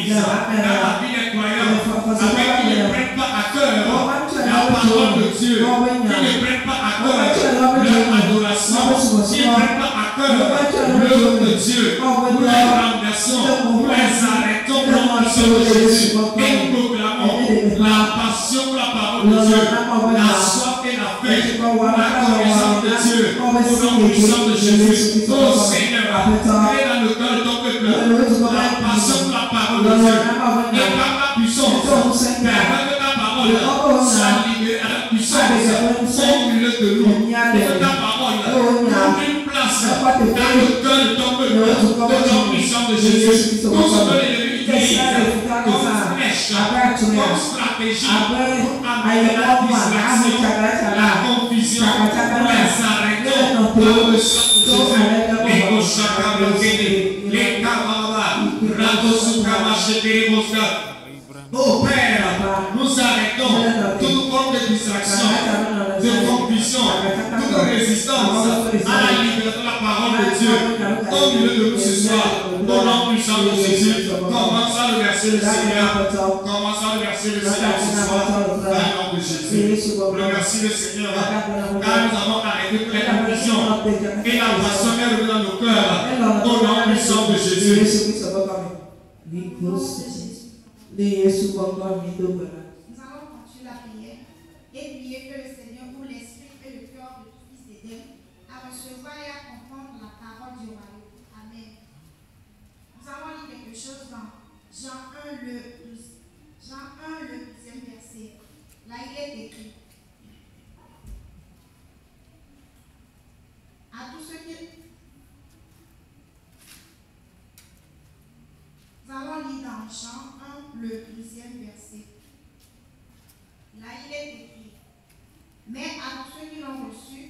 l'église, dans la vie des croyants, afin qu'ils ne prennent pas à cœur la parole de Dieu, qu'ils ne prennent pas à cœur leur adoration, qu'ils ne prennent pas à cœur l'œuvre de Dieu. Nous les renversons, nous les arrêtons pour la mission de Jésus et nous proclamons la passion pour la parole de Dieu, la soif et la faim, la connaissance de Dieu, au nom puissant de Jésus. Oh Seigneur, crée dans le cœur de ton peuple la passion pour la parole de Dieu. Et par la puissance, permets que ta parole soit libérée à la puissance au milieu de nous. Que ta parole prenne une place dans le cœur de ton peuple, au nom puissant de Jésus. Tout ce que l'ennemi utilise comme flèche, comme stratégie pour amener la distraction, la confusion, nous les arrêtons dans le sang de Jésus. Les Koshaka Blokene, les Kamala, Radosuka Machete Mosca. Oh Père, nous arrêtons toute forme de distraction, de confusion, toute résistance à la liberté de la parole de Dieu. Au milieu de nous ce soir, au nom puissant de Jésus, commence à remercier le Seigneur. Commence à remercier le Seigneur ce soir, dans le nom de Jésus. Remercie le Seigneur, car nous avons arrêté toutes les confusions et la passion est revenue dans nos cœurs, au nom puissant de Jésus. Nous allons continuer la prière et prier que le Seigneur ouvre l'esprit et le cœur de tout fils d'Éden à recevoir et à comprendre la parole du royaume. Amen. Nous allons lire quelque chose dans Jean 1, le 10e verset. Là, il est écrit. À tous ceux qui... Nous allons lire dans Jean 1, le 10e verset. Là, il est écrit. Mais à tous ceux qui l'ont reçu,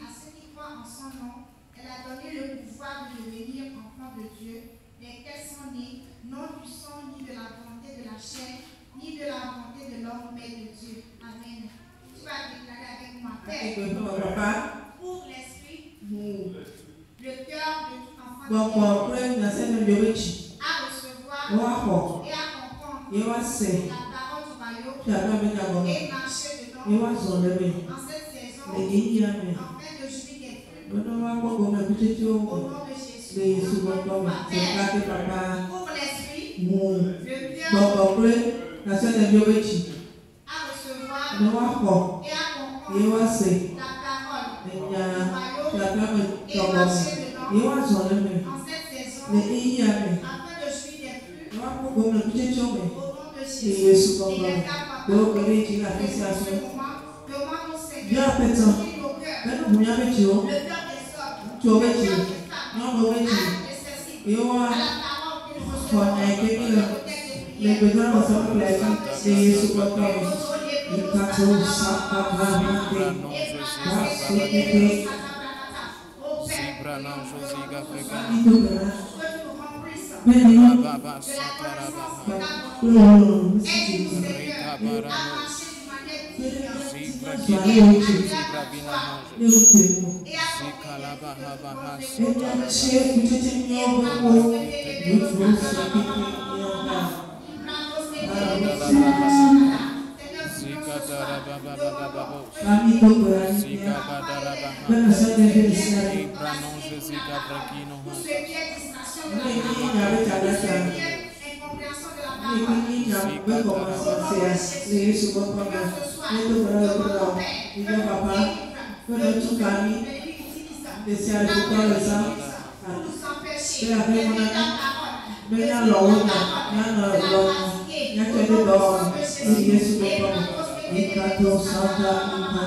à ceux qui croient en son nom, elle a donné le pouvoir de devenir enfants de Dieu, lesquels sont nés, non du sang, ni de la volonté de la chair, ni de la volonté de l'homme, mais de Dieu. Amen. Tu vas déclarer avec moi, Père, pour l'esprit, le cœur de tout enfant de Dieu, à recevoir et à comprendre la parole du royaume et marcher dedans en cette saison, afin de jouir des fruits. Au nom de Jésus. Père, pour l'esprit, le cœur, à recevoir et à comprendre la parole du royaume et marcher dedans en cette saison, afin de jouir des fruits. Au nom de Jésus. Il est capable de ce moment. Demande au Seigneur de guérir nos cœurs. Le cœur des hommes, le cœur des femmes, à la nécessité, à la parole qu'ils reçoivent, les besoins de son plaisir, c'est ce qu'on fait. Le cadeau, ça va vraiment.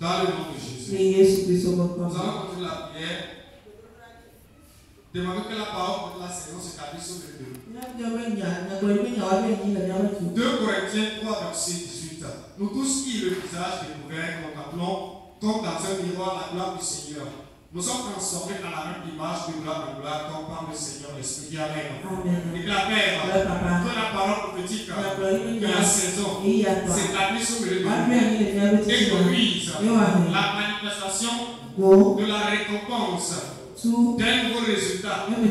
Dans le nom de Jésus, nous allons continuer la prière. Demandons que la parole de la saison s'établisse sur le deux. 2 Corinthiens 3, verset 18. Nous tous qui le visage découvert, nous appelons comme dans un miroir la gloire du Seigneur. Nous sommes transformés à la même image de gloire en gloire, comme par le Seigneur l'Esprit. Amen. Et la Père, que la parole prophétique de la saison s'établisse sur le deux et produise la manifestation de la récompense d'un nouveau résultat de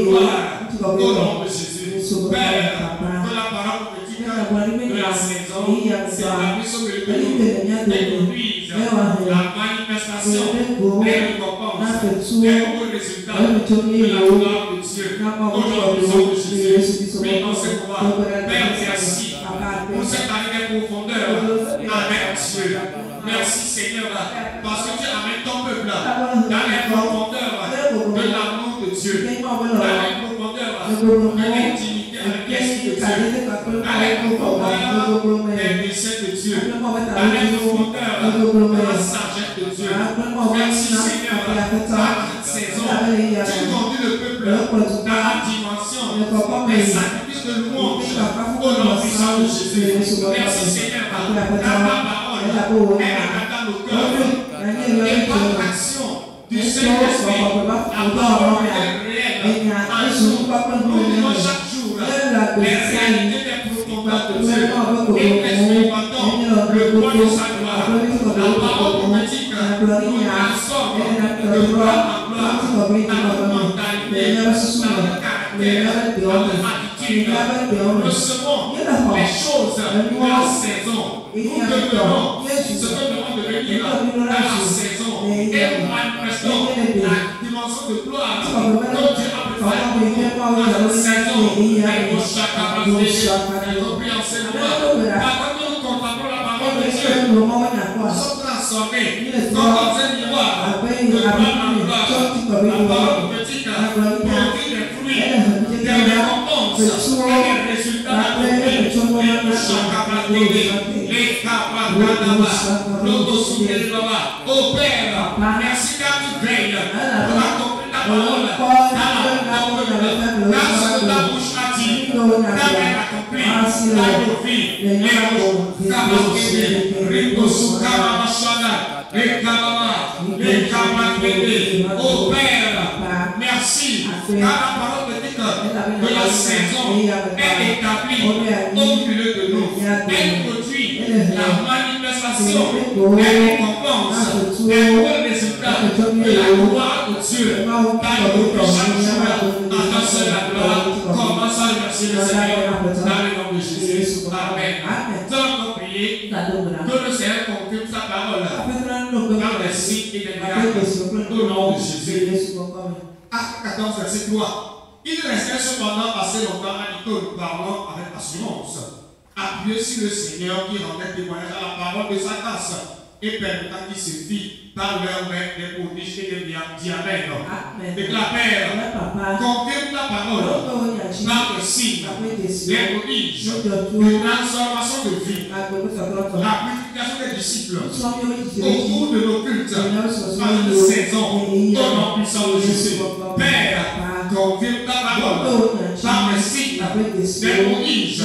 gloire au nom de Jésus. Père, que la parole prophétique de la saison s'établisse sur le deux et produise la manifestation des récompenses, des nouveaux résultats de la gloire de Dieu au nom de Jésus. Oui, on se voit. Père, merci pour cette année de profondeur avec Dieu. Merci Seigneur, parce que tu amènes ton peuple dans les profondeurs de l'amour de Dieu, dans les profondeurs de l'intimité avec l'Esprit de Dieu, dans les profondeurs des desseins de Dieu, dans les profondeurs de la sagesse de Dieu. Merci Seigneur, dans cette saison, tu conduis le peuple dans la dimension des sacrifices de louange au nom puissant de Jésus. Merci Seigneur, dans ta parole, elle est dans nos cœurs, et par l'action du Saint-Esprit, la parole est réelle en nous. Nous vivons chaque jour les réalités des profondeurs de Dieu et expérimentons le poids de sa gloire. La parole prophétique nous transforme de gloire en gloire dans notre mentalité, dans notre caractère, dans notre attitude. Nous recevons les choses de la saison. Nous devenons ce que nous devons devenir dans la saison et nous manifestons la dimension de gloire que Dieu a préparée dans la saison. Et nous prie en ce moment. Avant que nous contemplons la parole de Dieu, nous sommes transformés comme dans un miroir de gloire en gloire. La parole prophétique produit des fruits, des récompenses et des résultats accomplis. Et nous sommes oh Père, merci car tu veilles pour accomplir ta parole dans ce que ta bouche a dit, ta main accomplie dans nos vies. Oh Père, merci car la parole de la saison est établie au milieu de nous. Elle produit la manifestation des récompenses, des bons résultats de la gloire de Dieu. Dans le chaque jour, attention la gloire, commence à remercier le Seigneur dans le nom de Jésus. Amen. Nous allons prier que le Seigneur confirme sa parole dans les signes et les miracles au nom de Jésus. Acte 14, verset 3. Il restait cependant assez longtemps à Icône, parlant avec assurance, appuyé sur le Seigneur qui rendait témoignage à la parole de sa grâce et permettant qu'il se fit par leur main des prodiges et des diamètres. Et la Père, confirme ta parole par le signe, des prodiges, une transformation de vie, la purification des disciples au cours de nos cultes, par une saison, au nom puissant de Jésus. Père, confirme ta parole par le signe, des prodiges,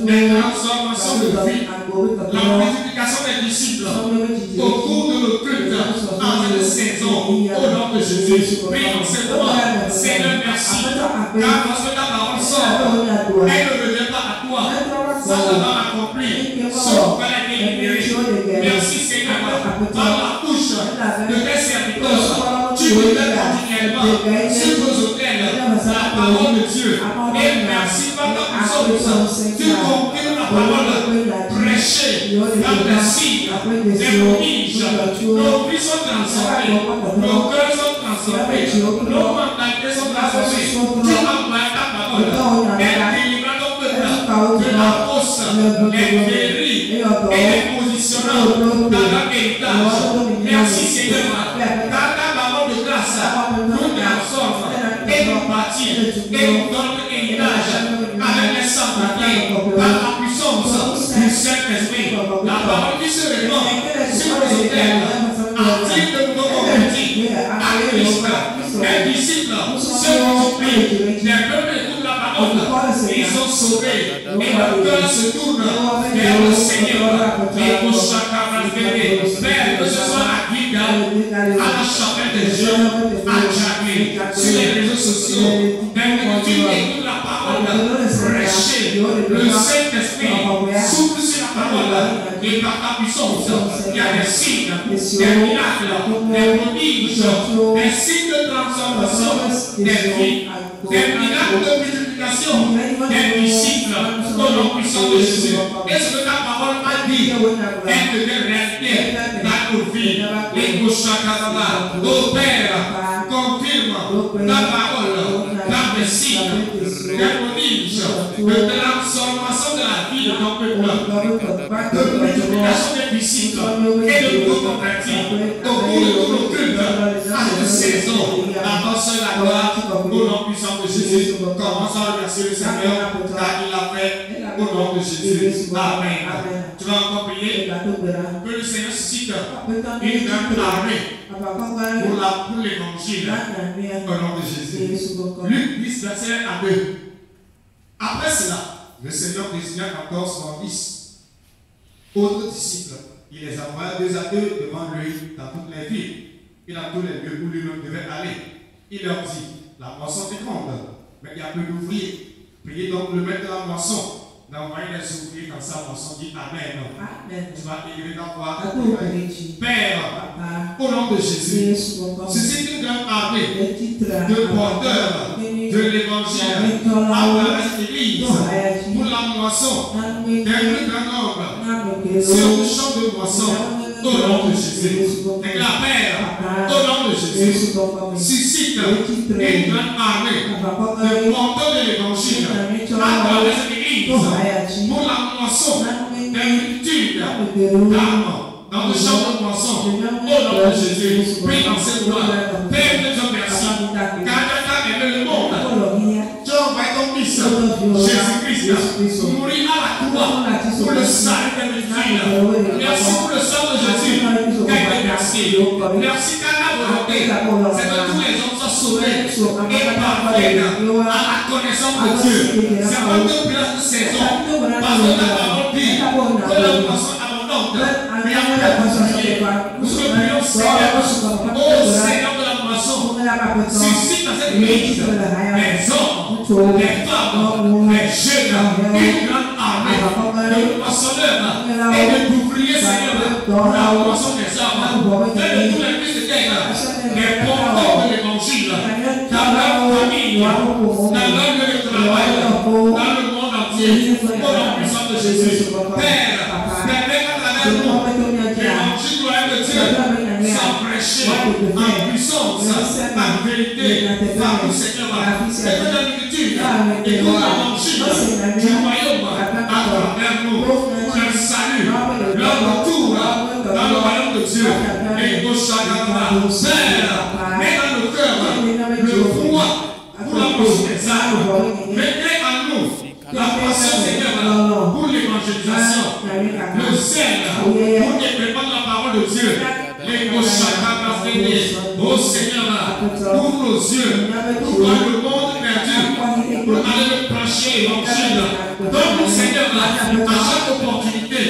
des transformations de vie, la purification des disciples au cours de nos cultes, en cette saison, au nom de Jésus. Prions simplement, Seigneur, merci, car lorsque ta parole sort, elle ne revient pas à toi sans avoir accompli ce qu'elle a été libérée. Merci Seigneur, par la couche libère continuellement sur vos hôtels la parole de Dieu. Et merci par ta puissance. Tu confirmes la parole prêchée dans les signes, des prodiges. Nos vies sont transformées, nos cœurs sont transformés, nos mentalités sont transformées. Tu envoies ta parole. Elle délivre ton peuple de la fausse, les guéris et les positionnants dans leur héritage. Merci Seigneur. Dans ta parole de grâce, nous transformons et nous bâtis et nous donnons héritage avec les saintetés par la puissance du Saint-Esprit. La parole qui se répand sur les hôtels attire de nouveaux convertis à Christ. Les disciples se multiplient, les peuples écoutent la parole, ils sont sauvés et leur cœur se tourne vers le Seigneur. Et pour chacun Père, que ce soit à Guida, à la chapelle des jeunes, à Djamé, sur les réseaux sociaux, même que tu écoutes la parole prêchée, le Saint-Esprit souffle sur la parole et par ta puissance, il y a des signes, des miracles, des prodiges, des signes de transformation des vies, des miracles de multiplication des disciples au nom puissant de Jésus. Et ce que ta parole a dit est de réalité dans nos vies. Et pour chacun d'entre nous, Père, confirme ta parole dans les signes, des prodiges, de transformation de la vie de ton peuple, de multiplication des disciples et de nouveaux convertis au cours de tout le culte à cette saison. Avance la gloire au nom puissant de Jésus. Commençons à remercier le Seigneur car il l'a fait au nom de Jésus. Amen. Tu vas encore prier que le Seigneur suscite une grande armée pour l'évangile au nom de Jésus. Luc 10, verset 2. Après cela, le Seigneur désigna encore 70 autres disciples. Il les envoya 2 à 2 devant lui dans toutes les villes et dans tous les lieux où lui-même devait aller. Il leur dit, la moisson est grande, mais il y a peu d'ouvriers. Priez donc le maître de la moisson d'envoyer les ouvriers dans sa moisson. Dit Amen. Tu vas élever ta voix. Père, au nom de Jésus, suscite une grande armée de porteurs de l'évangile à travers cette église pour la moisson des plus grands nombres sur le champ de moisson. Au nom de Jésus, et la Père, au nom de Jésus, suscite une grande armée de porteurs de l'évangile à travers cette église pour la moisson des multitudes d'âmes dans le champ de moisson. Au nom de Jésus, prie dans cette voie. Père, je te remercie, car tu as aimé le monde. Tu as envoyé ton Fils, Jésus-Christ, mourir à la croix pour le salut des multitudes. Merci pour le sang de Jésus. Merci. Merci car la volonté, c'est que tous les hommes soient sauvés et parviennent à la connaissance de Dieu. C'est pas que pour cette saison, parce que la parole dit que la moisson abondante, mais après la moisson, nous te prions, Seigneur, ô Seigneur de la moisson, suscite dans cette église les hommes, les femmes, les jeunes, une grande armée de moissonneurs et d'ouvriers, Seigneur, pour la moisson des hommes, de tous les fils de terre, les porteurs de l'évangile, dans leur famille, dans leur lieu de travail, dans le monde entier, au nom puissant de Jésus. Père, permets à travers nous l'évangile de Dieu sans prêcher en puissance, en vérité, par le Seigneur, et que l'habitude et pour l'évangile du royaume à travers nous, pour le salut, leur retour dans le royaume de Dieu, et au chacun Père, mets dans nos cœurs le froid pour la moisson des âmes, mettez en nous la passion, Seigneur, pour l'évangélisation, le zèle pour répandre la parole de Dieu. Et au chacun oh Seigneur, ouvre nos yeux pour voir le monde perdu, pour aller le prêcher l'évangile. Donne-nous, Seigneur, à chaque opportunité,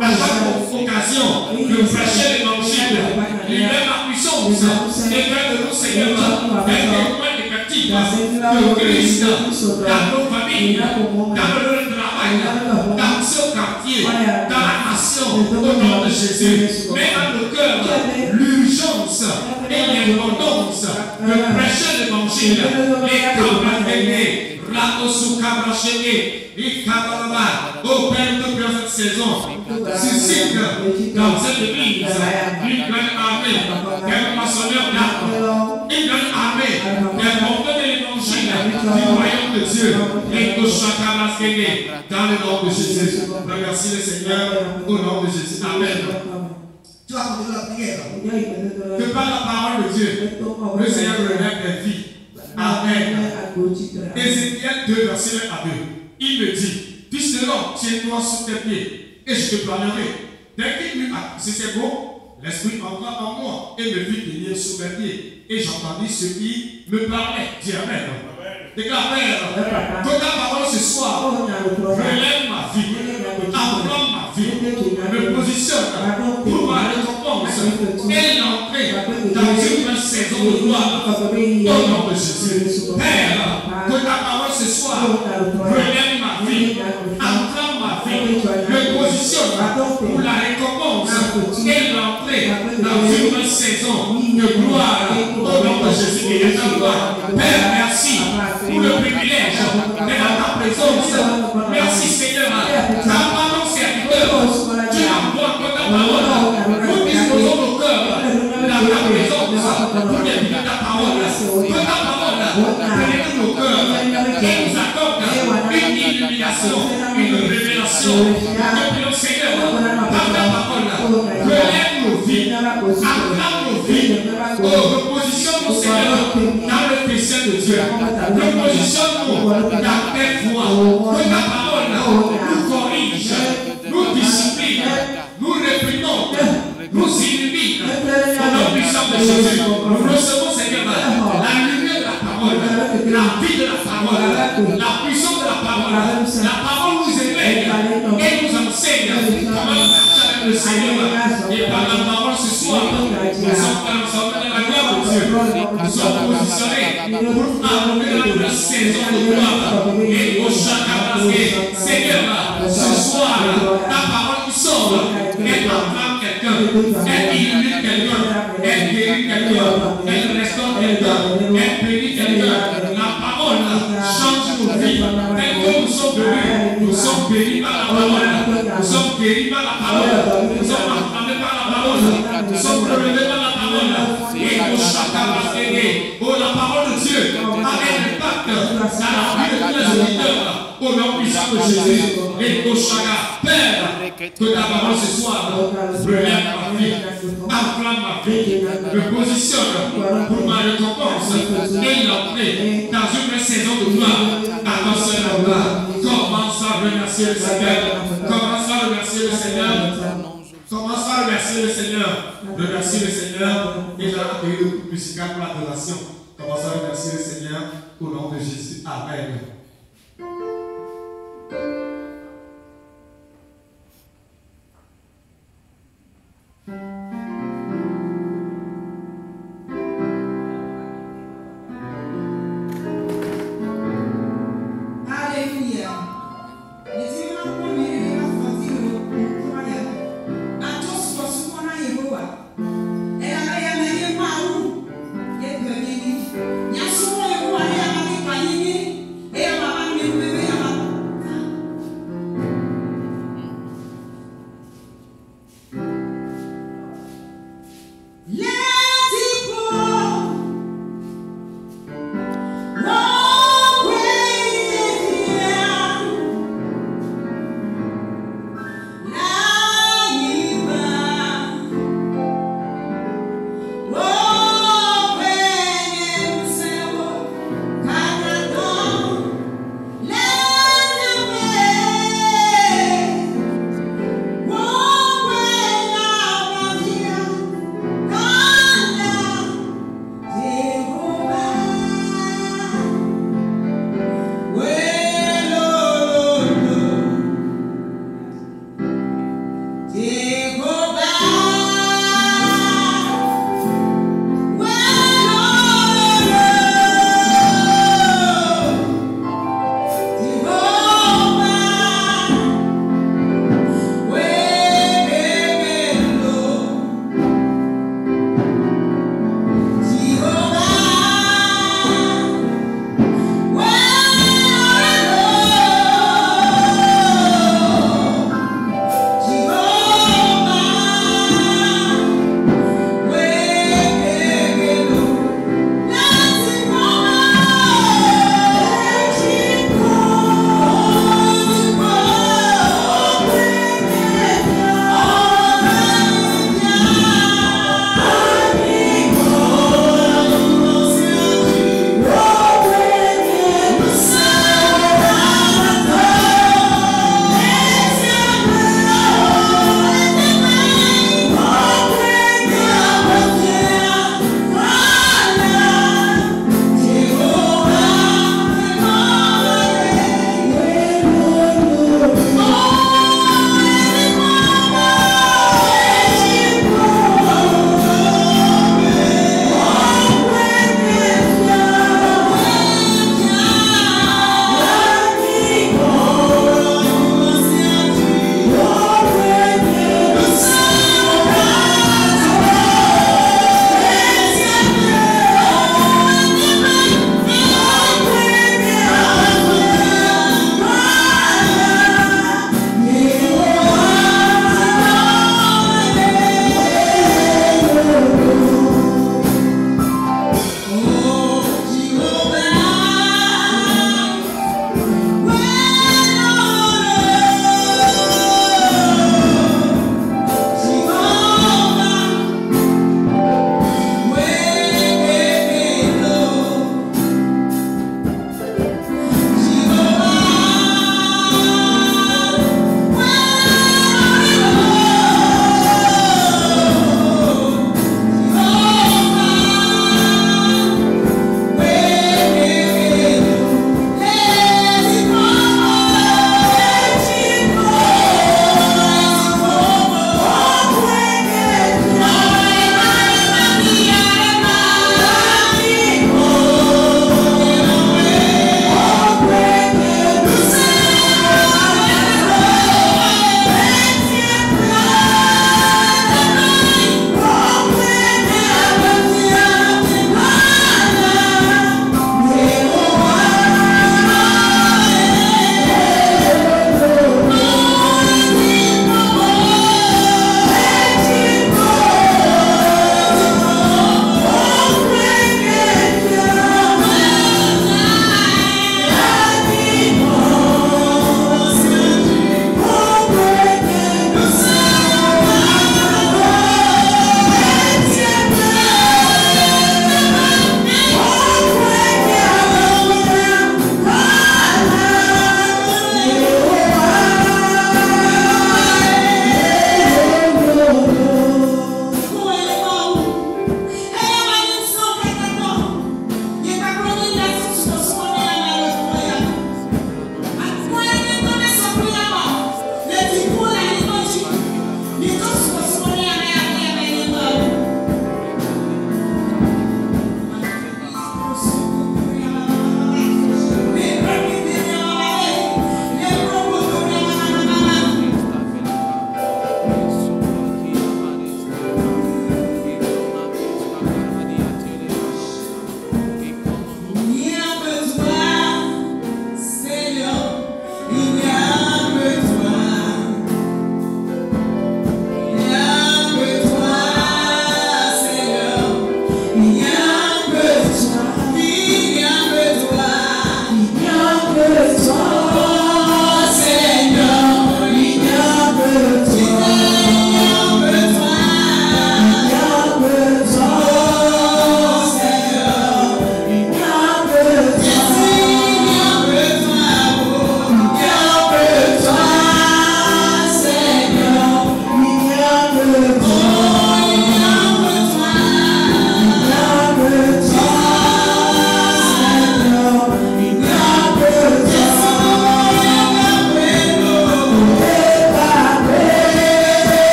à chaque occasion de prêcher l'évangile. Libère la puissance et fais de nous, Seigneur, un témoin effectif de Christ dans nos familles, dans le travail, caille, dans ce quartier, dans la nation, au nom de Jésus. Mets dans le cœur l'urgence et l'importance de prêcher l'évangile. Les camarades, oh Père, de cette saison, suscite dans cette église une grande armée, qu'un maçonneur d'armes, une grande armée, des porteurs de l'évangile du royaume de Dieu, et que chacun va se gagner dans le nom de Jésus. Remercie le Seigneur au nom de Jésus. Amen. Tu vas continuer la prière. Que par la parole de Dieu, le Seigneur relève des vies. Amen. Ézéchiel 2, verset 1 à 2. Il me dit, fils de l'homme, tiens-toi sur tes pieds, et je te planerai. Dès qu'il m'eut accusé ces mots, l'Esprit entra en moi, et me fit tenir sur mes pieds. Et j'entendis ce qui me parlait. Dis Amen. Déclare, Père, que ta parole ce soir relève ma vie, enflamme ma vie, me positionne pour ma récompense et l'entrée dans une saison de gloire au nom de Jésus. Père, que ta parole ce soir relève ma vie, enflamme ma vie, me positionne pour la récompense et l'entrée dans une saison de gloire au nom de Jésus. Père, merci pour le privilège d'être dans ta présence. Merci Seigneur. Ta parole serviteur, tu envoies que ta parole. Nous disposons nos cœurs dans ta présence pour écouter ta parole. Que ta parole pénètre nos cœurs et nous accorde une illumination, une révélation. Que le Seigneur, par ta parole, relève nos vies, acclame nos vies, repositionne-nous Seigneur dans le péché de Dieu. Repositionne-nous dans tes voies. Que ta parole nous corrige, nous discipline, nous réprimons, nous illumine. Au nom puissant de Jésus, nous recevons Seigneur la lumière de la parole, la vie de la parole, la puissance de la parole. La parole nous éveille et nous enseigne comment marcher avec le Seigneur. Et par la parole ce soir, nous sommes dans la gloire de Dieu. Nous sommes positionnés pour amener la saison de gloire. Et au chacun, Seigneur, ce soir, ta parole qui sort, elle enflamme quelqu'un, elle illumine quelqu'un, elle guérit quelqu'un, elle restaure quelqu'un, elle bénit quelqu'un. La parole change nos vies. Dès que nous sommes venus, nous sommes bénis par la parole, nous sommes guéris par la parole, nous sommes enflammés par la parole, nous sommes relevés par la parole. Et au chacun va se gagner. Oh, la parole de Dieu a un impact dans la vie de tous les auditeurs. Au nom puissant de Jésus. Et au chacun, Père, que ta parole ce soir relève ma vie, enflamme ma vie, me positionne pour ma récompense et l'entrée dans une saison de gloire. Annonce la gloire. Commence à remercier le Seigneur. Commence à remercier le Seigneur. Commence à remercier le Seigneur. Remercier le Seigneur. Et j'ai accueilli le groupe musical pour l'adoration. Commence à remercier le Seigneur au nom de Jésus. Amen. Yeah.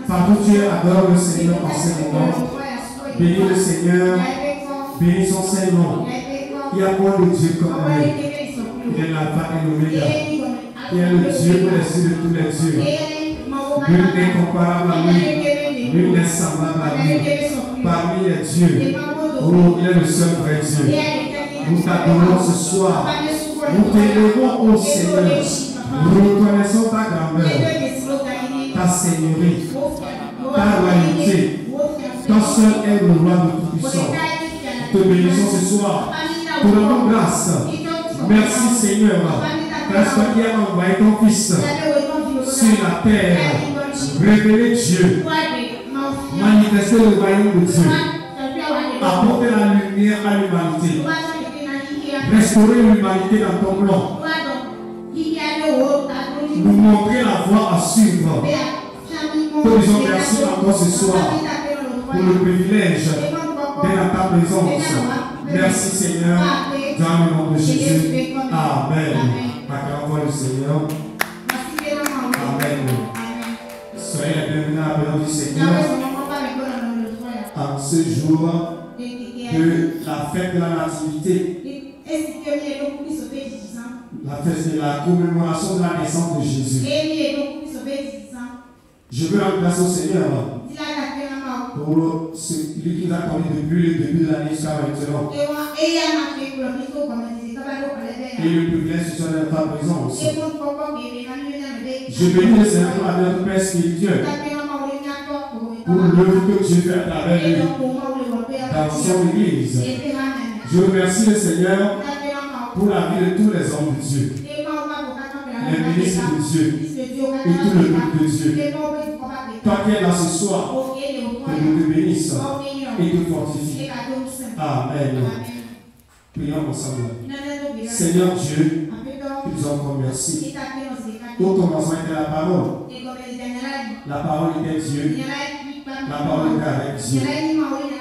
Partout tu adore le Seigneur en ce moment. Bénis le Seigneur. Bénis son Saint-Nom. Il y a point de Dieu comme lui. Il est l'alpha et l'oméga. Il est le Dieu au-dessus de tous les dieux. Nul n'est comparable à lui. Nul n'est semblable à lui. Parmi les dieux, oh, il est le seul vrai Dieu. Nous t'adorons ce soir. Nous t'élevons au Seigneur. Nous reconnaissons ta grandeur, ta seigneurie, ta royauté. Toi seul est le roi de tout-puissant. Te bénissons ce soir. Te rendons grâce. Merci Seigneur. Parce que tu as envoyé ton Fils sur la terre. Révéler Dieu. Manifester le royaume de Dieu. Apporter la lumière à l'humanité. Restaurer l'humanité dans ton plan. Nous montrer la voie à suivre. Te disons merci encore ce soir pour le privilège d'être à ta présence. Merci Seigneur, dans le nom de Jésus. Amen. Acclamons le Seigneur. Amen. Soyez les bienvenus à la présence du Seigneur en ce jour de la fête de la Nativité. La fête de la commémoration de la naissance de Jésus. Je veux rendre grâce au Seigneur pour celui qui nous a connu depuis le début de l'année jusqu'à maintenant. Et le privilège de être dans ta présence. Je bénis le Seigneur pour notre Père spirituel, pour l'œuvre que Dieu fait à travers lui dans son Église. Je remercie le Seigneur pour la vie de tous les hommes de Dieu, les ministres de Dieu et tout le peuple de Dieu. Toi qui es là ce soir, que nous te bénissons et te fortifie. Amen. Prions ensemble. Seigneur Dieu, nous en remercions. Au commencement était la parole. La parole était Dieu. La parole était avec Dieu.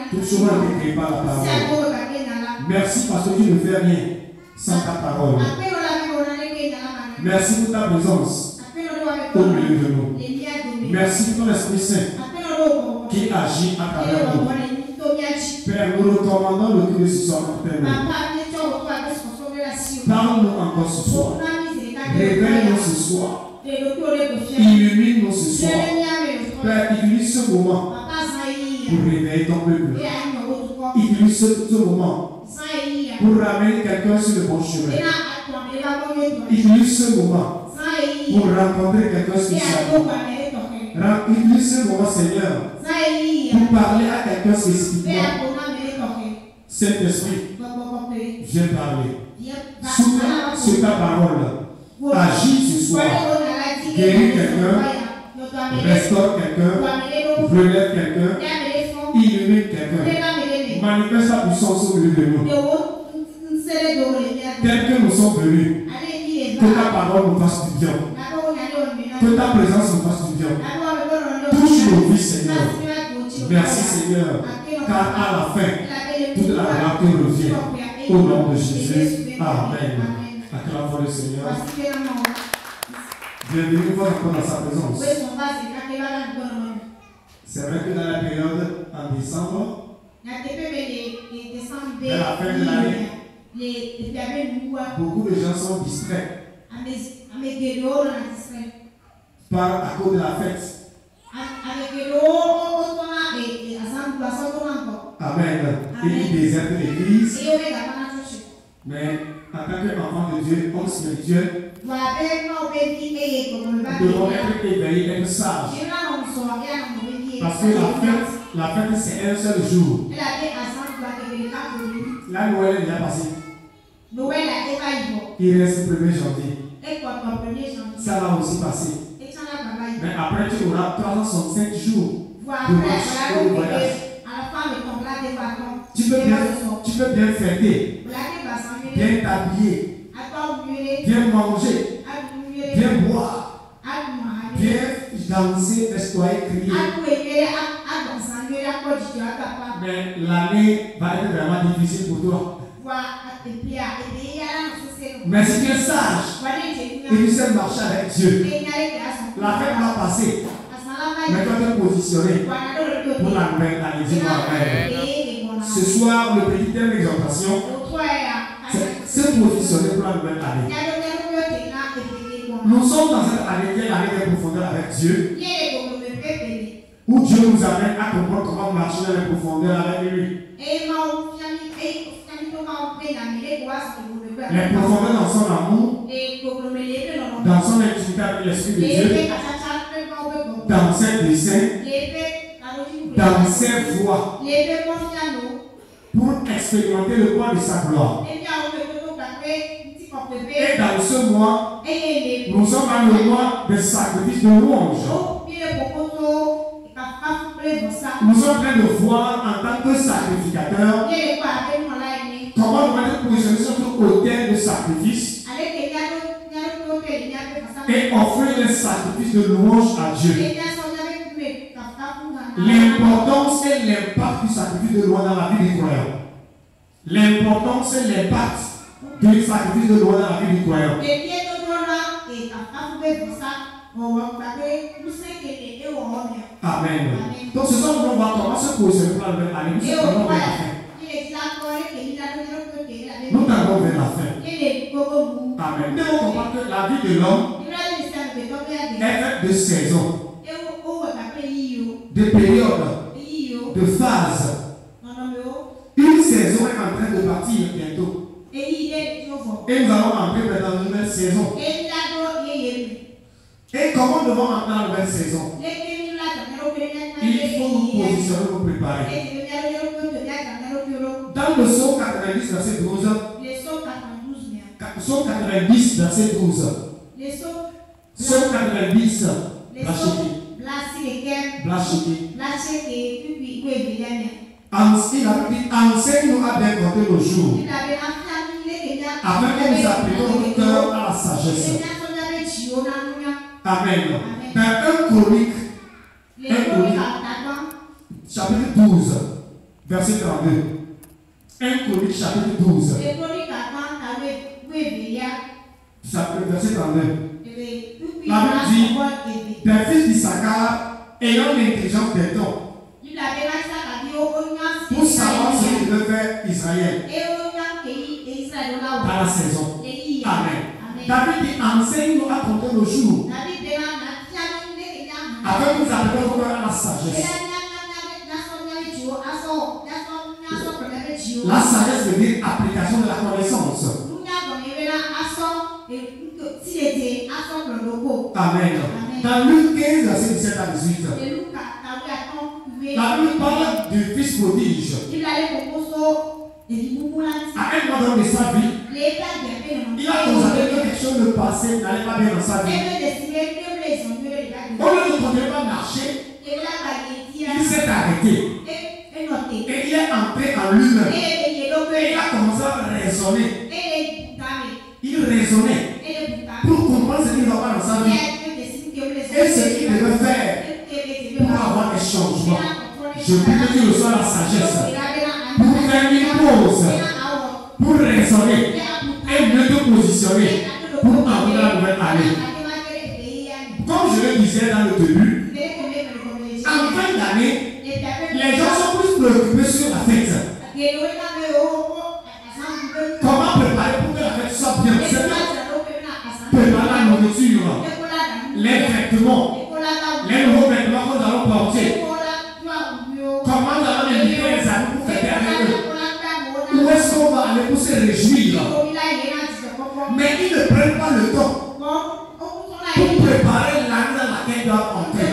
Tout cela a été créé par la parole. Merci parce que tu ne fais rien sans ta parole. Merci pour ta présence au milieu de nous. Merci pour ton Esprit Saint qui agit à travers nous. Père, nous recommandons le Dieu ce soir pour Père. Parle-nous encore ce soir. Réveille-nous ce soir. Illumine-nous ce soir. Père, utilise ce moment pour réveiller ton peuple. Utilise ce moment pour ramener quelqu'un sur le bon chemin. Utilise ce moment pour rencontrer quelqu'un spécial. Utilise ce moment, Seigneur, pour parler à quelqu'un spécifiquement. Saint-Esprit, viens parler. Souffle sur ta parole. Agis ce soir. Guéris quelqu'un. Restaure quelqu'un. Relève quelqu'un. Illumine quelqu'un. Manifeste ta puissance au milieu de nous. Tel que nous sommes venus. Que ta parole nous fasse du bien. Que ta présence nous fasse du bien. Touche nos vies, Seigneur. Merci, Seigneur. Car à la fin, toute la gloire te revient. Au nom de Jésus. Amen. Acclamons le Seigneur. Bienvenue une fois encore dans sa présence. C'est vrai que dans la période en décembre, à la fin de l'année, beaucoup de gens sont distraits à cause de la fête. Amen. Et ils désertent l'église. Mais en tant qu'enfant de Dieu, homme spirituel, nous devons être éveillés, être sages. Parce que la fête c'est un seul jour. La Noël est déjà passée. Il reste le 1er janvier. Ça va aussi passer. Mais après, tu auras 365 jours de marche et de voyage. Tu peux bien fêter, bien t'habiller, bien manger, bien boire, bien danser, restaurer, crier. Mais l'année va être vraiment difficile pour toi. Mais si tu es sage et tu sais marcher avec Dieu, la fête va passer. Mais toi, tu es positionné pour la nouvelle année. Dis-moi amen. Ce soir, le petit thème d'exhortation, c'est se positionner pour la nouvelle année. Nous sommes dans cette année qui est l'année des profondeurs avec Dieu, où Dieu nous amène à comprendre comment marcher dans les profondeurs avec lui. Les profondeurs dans son amour, dans son intimité avec l'Esprit de Dieu, dans ses desseins, dans ses voies, pour expérimenter le poids de sa gloire. Et dans ce mois, nous sommes dans le mois de sacrifice de louange. Nous sommes en train de voir en tant que sacrificateur comment nous allons positionner sur notre autel de sacrifice et offrir un sacrifice de louange à Dieu. L'importance et l'impact du sacrifice de louange dans la vie du croyant. L'importance et l'impact du sacrifice de louange dans la vie du croyant. Amen. Donc ce soir, nous allons voir comment se positionner pour la nouvelle année. Nous allons vers la fin. Nous allons vers la fin. Amen. Nous allons comprendre que la vie de l'homme est faite de saisons, de périodes, de phases. Une saison est en train de partir bientôt. Et nous allons entrer dans une nouvelle saison. Et comment nous devons entrer dans la nouvelle saison? Il faut nous positionner, nous préparer. Dans le psaume 90, verset 12, psaume 90, verset 12, psaume 90, il a dit, enseigne-nous à bien compter nos jours, afin que nous appliquions notre cœur à la sagesse. Amen. Dans 1 Chronique, chapitre 12, verset 32. 1 Chronique, chapitre 12. Verset 32. La Bible dit, des fils d'Issachar ayant l'intelligence des temps, pour savoir ce qu'il veut faire Israël dans la saison. Amen. David dit, enseigne-nous à compter nos jours, afin que nous appliquions à la sagesse. La sagesse veut dire application de la connaissance. Amen. Dans Luc 15, verset 17 à 18, la Bible parle du fils prodige. À un moment donné de sa vie, il a constaté que quelque chose de passé n'allait pas bien dans sa vie. Au lieu de continuer à marcher, il s'est arrêté. Et il est entré en lui-même. Et il a commencé à raisonner. Il raisonnait pour comprendre ce qu'il va pas dans sa vie et ce qu'il devait faire pour avoir des changements. Je prie que Dieu reçoive la sagesse pour faire une pause, pour raisonner et mieux te positionner pour entrer dans la nouvelle année. Comme je le disais dans le début, en fin d'année, les gens sont plus préoccupés sur la fête. Comment préparer pour que la fête soit bien? Préparer la nourriture, les vêtements, les nouveaux vêtements que nous allons porter. Comment nous allons inviter les amis pour fêter avec eux? Où est-ce qu'on va aller pour se réjouir? Mais ils ne prennent pas le temps pour préparer l'année dans laquelle ils doivent entrer.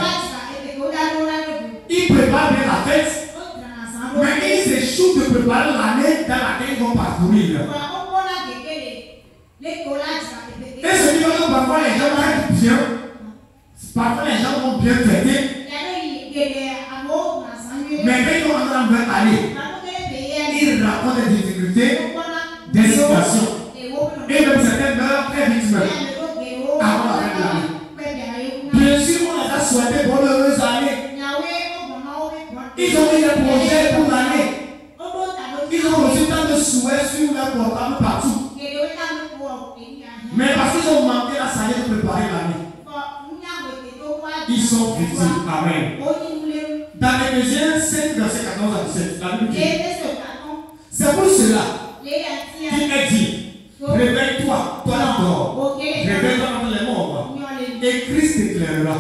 Ils préparent bien la fête, mais ils s'échouent de préparer l'année dans laquelle ils vont parcourir. Et ce qui fait que parfois les gens vont être bien, parfois les gens vont bien fêter, mais quand ils vont entrer dans leur année, ils rencontrent des difficultés, des situations, et même certains meurent très vite même avant la fin de l'année. Bien sûr, on les a souhaité bonne heureuse année. Ils ont mis des projets pour l'année. Ils ont reçu tant de souhaits sur leur portable partout. Mais parce qu'ils ont manqué la sagesse de préparer l'année, ils sont victimes. Amen. Dans Éphésiens 5, verset 14 à 17, la Bible dit, c'est pour cela qu'il est dit, réveille-toi, toi d'abord, réveille-toi dans les morts, et Christ éclairera.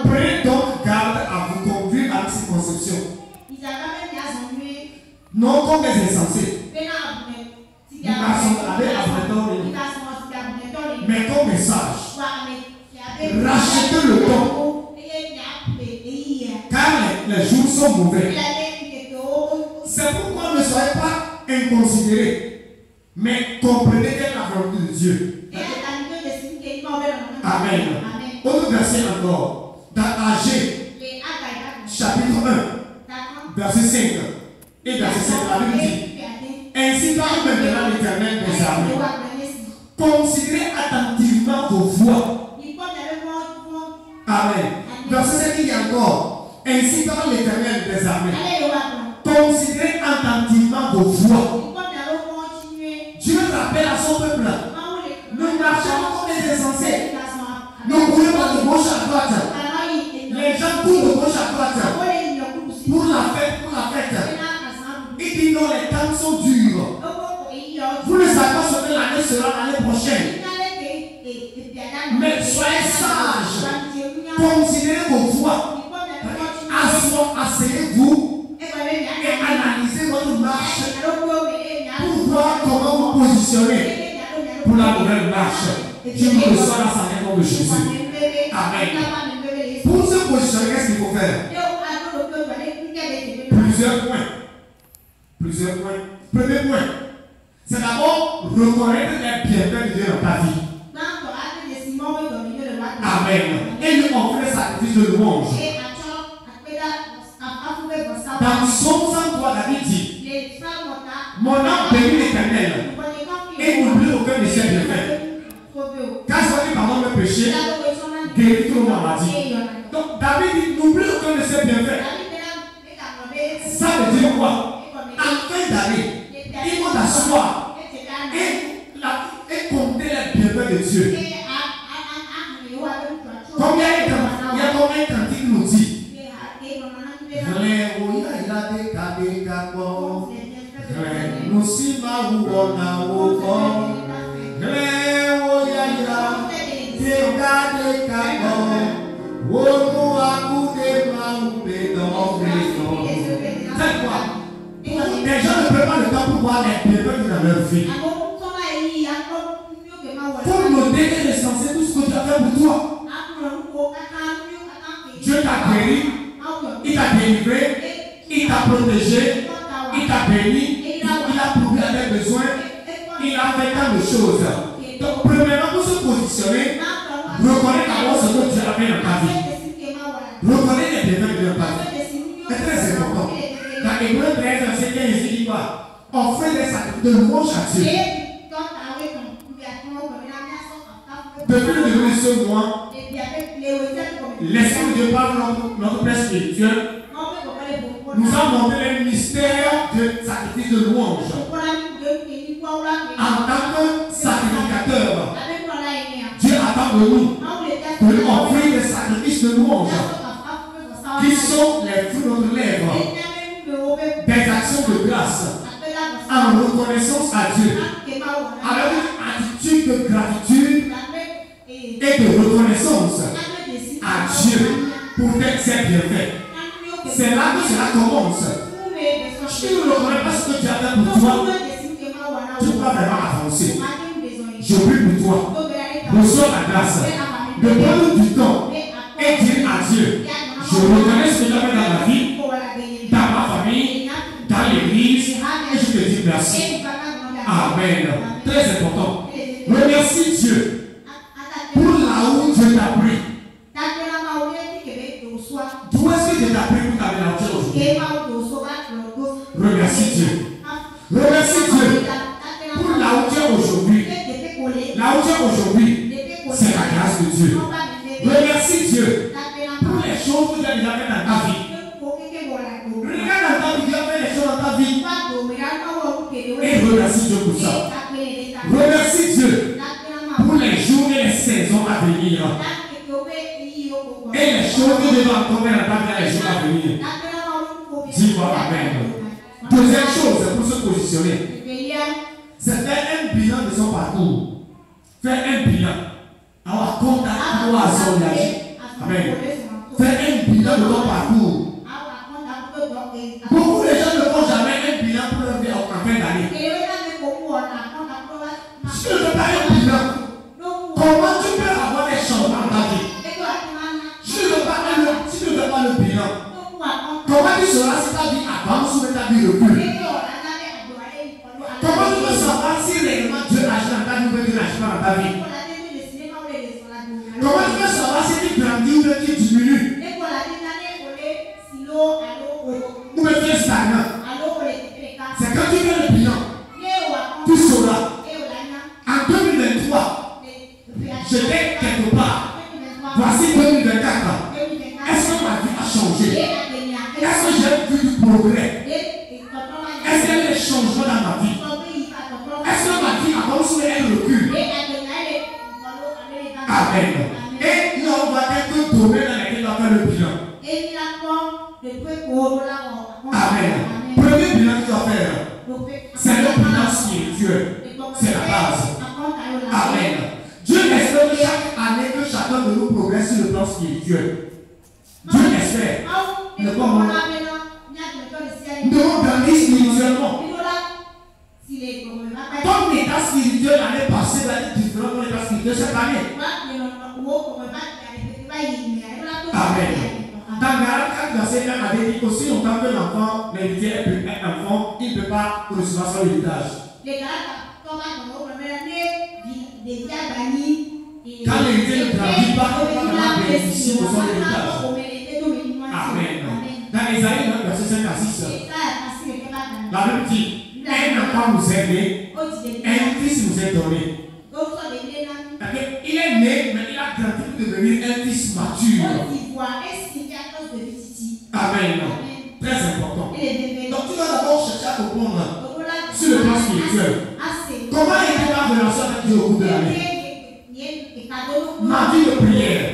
Prenez donc garde à vous conduire à la circonception, non comme des insensés, mais comme des sages. Rachetez le temps, car les jours sont mauvais. C'est pourquoi ne soyez pas inconsidérés, mais comprenez quelle est la volonté de Dieu. Amen. Autre verset encore, dans Agé, chapitre 1, verset 5 et verset 7, la Bible dit, ainsi parle maintenant l'Éternel des armées. Considérez attentivement vos voies. Amen. Verset 7 il y a encore, ainsi parle l'Éternel des armées. Considérez attentivement vos voies. Dieu rappelle à son peuple, ne marchez pas comme des insensés. Ne courez pas de gauche à droite. Les gens courent de gauche à droite pour la fête. Il dit non, les temps sont durs. Vous ne savez pas ce que l'année sera l'année prochaine. Mais soyez sages. Considérez vos voies. Asseyez-vous et analysez votre marche pour voir comment vous positionnez pour la nouvelle marche. Je vous reçois dans sa nom de Jésus. Amen. Pour se positionner, qu'est-ce qu'il faut faire? Plusieurs points. Premier point, c'est d'abord reconnaître les bienfaits de Dieu dans ta vie. Amen. Et lui offrir le sacrifice de louange. Dans Psaume 103, David dit, mon âme bénit l'Éternel et n'oublie aucun de ses bienfaits. Car soit pardonne le péché, guérit toute maladie. Donc David dit, n'oublie aucun de ses bienfaits. Ça veut dire quoi? En fin d'année, il faut t'asseoir et compter les bienfaits de Dieu. Combien il y a combien de cantiques qui nous dit? Les gens ne prennent pas le temps pour voir les bienfaits dans leur vie. Pour noter et recenser tout ce que tu as fait pour toi. Dieu t'a guéri, il t'a délivré, il t'a protégé, il t'a béni, il a prouvé à tes besoins, il a fait tant de choses. Donc, premièrement, pour se positionner, reconnais d'abord ce que Dieu a fait dans ta vie. Reconnais les bienfaits de ta vie. C'est très important. Dans Hébreux 13, verset 15, il dit quoi? Offrez des sacrifices de louange à Dieu. Depuis le début de ce mois, l'Esprit de Dieu parle notre Père spirituel. Nous avons montré le mystère du sacrifice de louange. En tant que sacrificateur, Dieu attend de nous de lui offrir des sacrifices de louange qui sont les fruits de notre lèvre, des actions de grâce en reconnaissance à Dieu, avec une attitude de gratitude et de reconnaissance à Dieu pour ses bienfaits. C'est là que cela commence. Si tu ne reconnais pas ce que Dieu a fait pour toi, tu ne peux pas vraiment avancer. Je prie pour toi. Reçois la grâce de prendre du temps et dire à Dieu, je reconnais ce que tu as fait dans ma vie, dans ma famille, dans l'église, et je te dis merci. Amen. Très important. Remercie Dieu pour là où Dieu t'a pris. D'où est-ce que Dieu t'a pris pour t'aménager aujourd'hui? Remercie Dieu. Remercie Dieu pour là où tu es aujourd'hui. Là où tu es aujourd'hui, c'est la grâce de Dieu. Remercie Dieu pour les choses que tu as déjà faites dans ta vie. Regarde dans ta vie, tu as fait les choses dans ta vie. Et remercie Dieu pour ça. Remercie Dieu pour les jours et les saisons à venir. Et vois, amen. Deuxième chose, pour se positionner, c'est faire un bilan de son parcours. Faire un bilan. Alors, contact à son âge. Amen. Faire un bilan de ton parcours. Beaucoup de gens ne font jamais un bilan pour leur vie en fin d'année. Si tu ne fais pas un bilan, comment tu peux avoir des changements dans ta vie? Si tu ne fais pas le bilan, comment tu sauras si ta vie avance ou ta vie recule? Comment tu peux savoir si réellement Dieu agit dans ta vie ou Dieu n'agit pas dans ta vie? Comment tu peux savoir si tu grandis ou tu diminues? Ou bien tu es stagnant? C'est quand tu fais le bilan, tu sauras. En 2023, j'étais quelque part. Voici 2024. Est-ce que ma vie a changé? Est-ce que j'ai vu du progrès? Est-ce qu'il y a des changements dans ma vie? Est-ce que ma vie avance ou elle recule? Amen. Et là, on va être tombé dans lesquels on va faire le bilan. Amen. Premier bilan que tu dois faire, c'est le bilan spirituel. C'est la base. Amen. Dieu espère chaque année que chacun de nous progresse sur le plan spirituel. Dieu espère. Ne pas moi. Nous devons grandir spirituellement. Ton état spirituel l'année passée va être différent de ton état spirituel cette année. Amen. Dans Galates 4, verset 1 avait dit aussi longtemps que l'enfant, l'héritier est un enfant, il ne peut pas recevoir son héritage. Quand l'héritier ne grandit pas, il ne peut pas bénéficier de son héritage. Amen. Dans Isaïe 9, verset 5 à 6, la Bible dit, un enfant nous est né, un fils nous est donné. Il est né, mais il a grandi pour devenir un fils mature. Amen. Très important. Donc tu vas d'abord chercher à comprendre sur le plan spirituel. Comment était ma relation avec Dieu au cours de l'année? Ma vie de prière.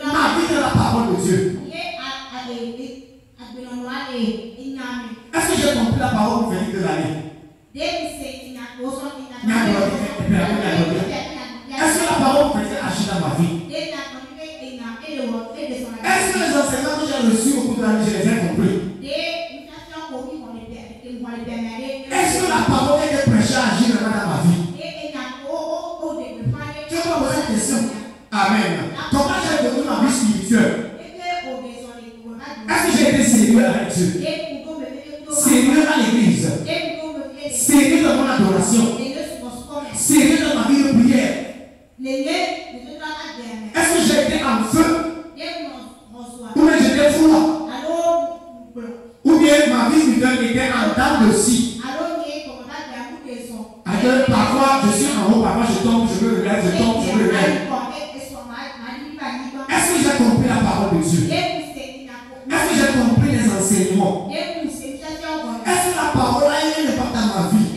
Ma vie de la parole de Dieu. Est-ce que j'ai compris la parole pour venir de l'année? Est-ce que la parole peut agir dans ma vie? Est-ce que les enseignements que j'ai reçus au cours de l'année, je les ai compris? Est-ce que la parole est prêchée à agir dans ma vie? Je vais poser cette question. Amen. Comment j'ai connu ma vie spirituelle? Est-ce que j'ai été sérieux avec Dieu? Sérieux à l'église? Sérieux dans mon adoration? Sérieux dans ma vie de prière? Est-ce que j'ai été en feu? Ou bien j'étais froid? Ou bien ma vie spirituelle était en dents de scie? Parfois je suis en haut, parfois je tombe, je me relève, je tombe, je me relève. Est-ce que j'ai compris la parole de Dieu? Est-ce que j'ai compris les enseignements? Est-ce que la parole a un impact dans ma vie?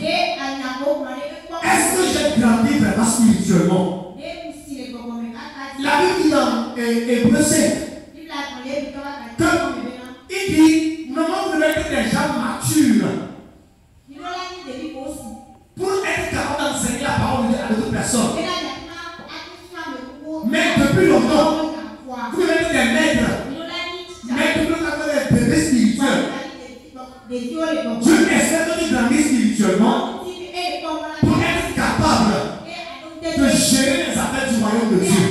Est-ce que j'ai grandi vraiment spirituellement? La Bible dit dans Hébreux 5 il dit, normalement vous devez être des gens matures pour être capable d'enseigner la parole de Dieu à d'autres personnes. Mais depuis longtemps, vous devez être des maîtres. Mais vous devez être des bébés spirituels. Dieu espère que tu grandis spirituellement pour être capable de gérer les affaires du royaume de Dieu.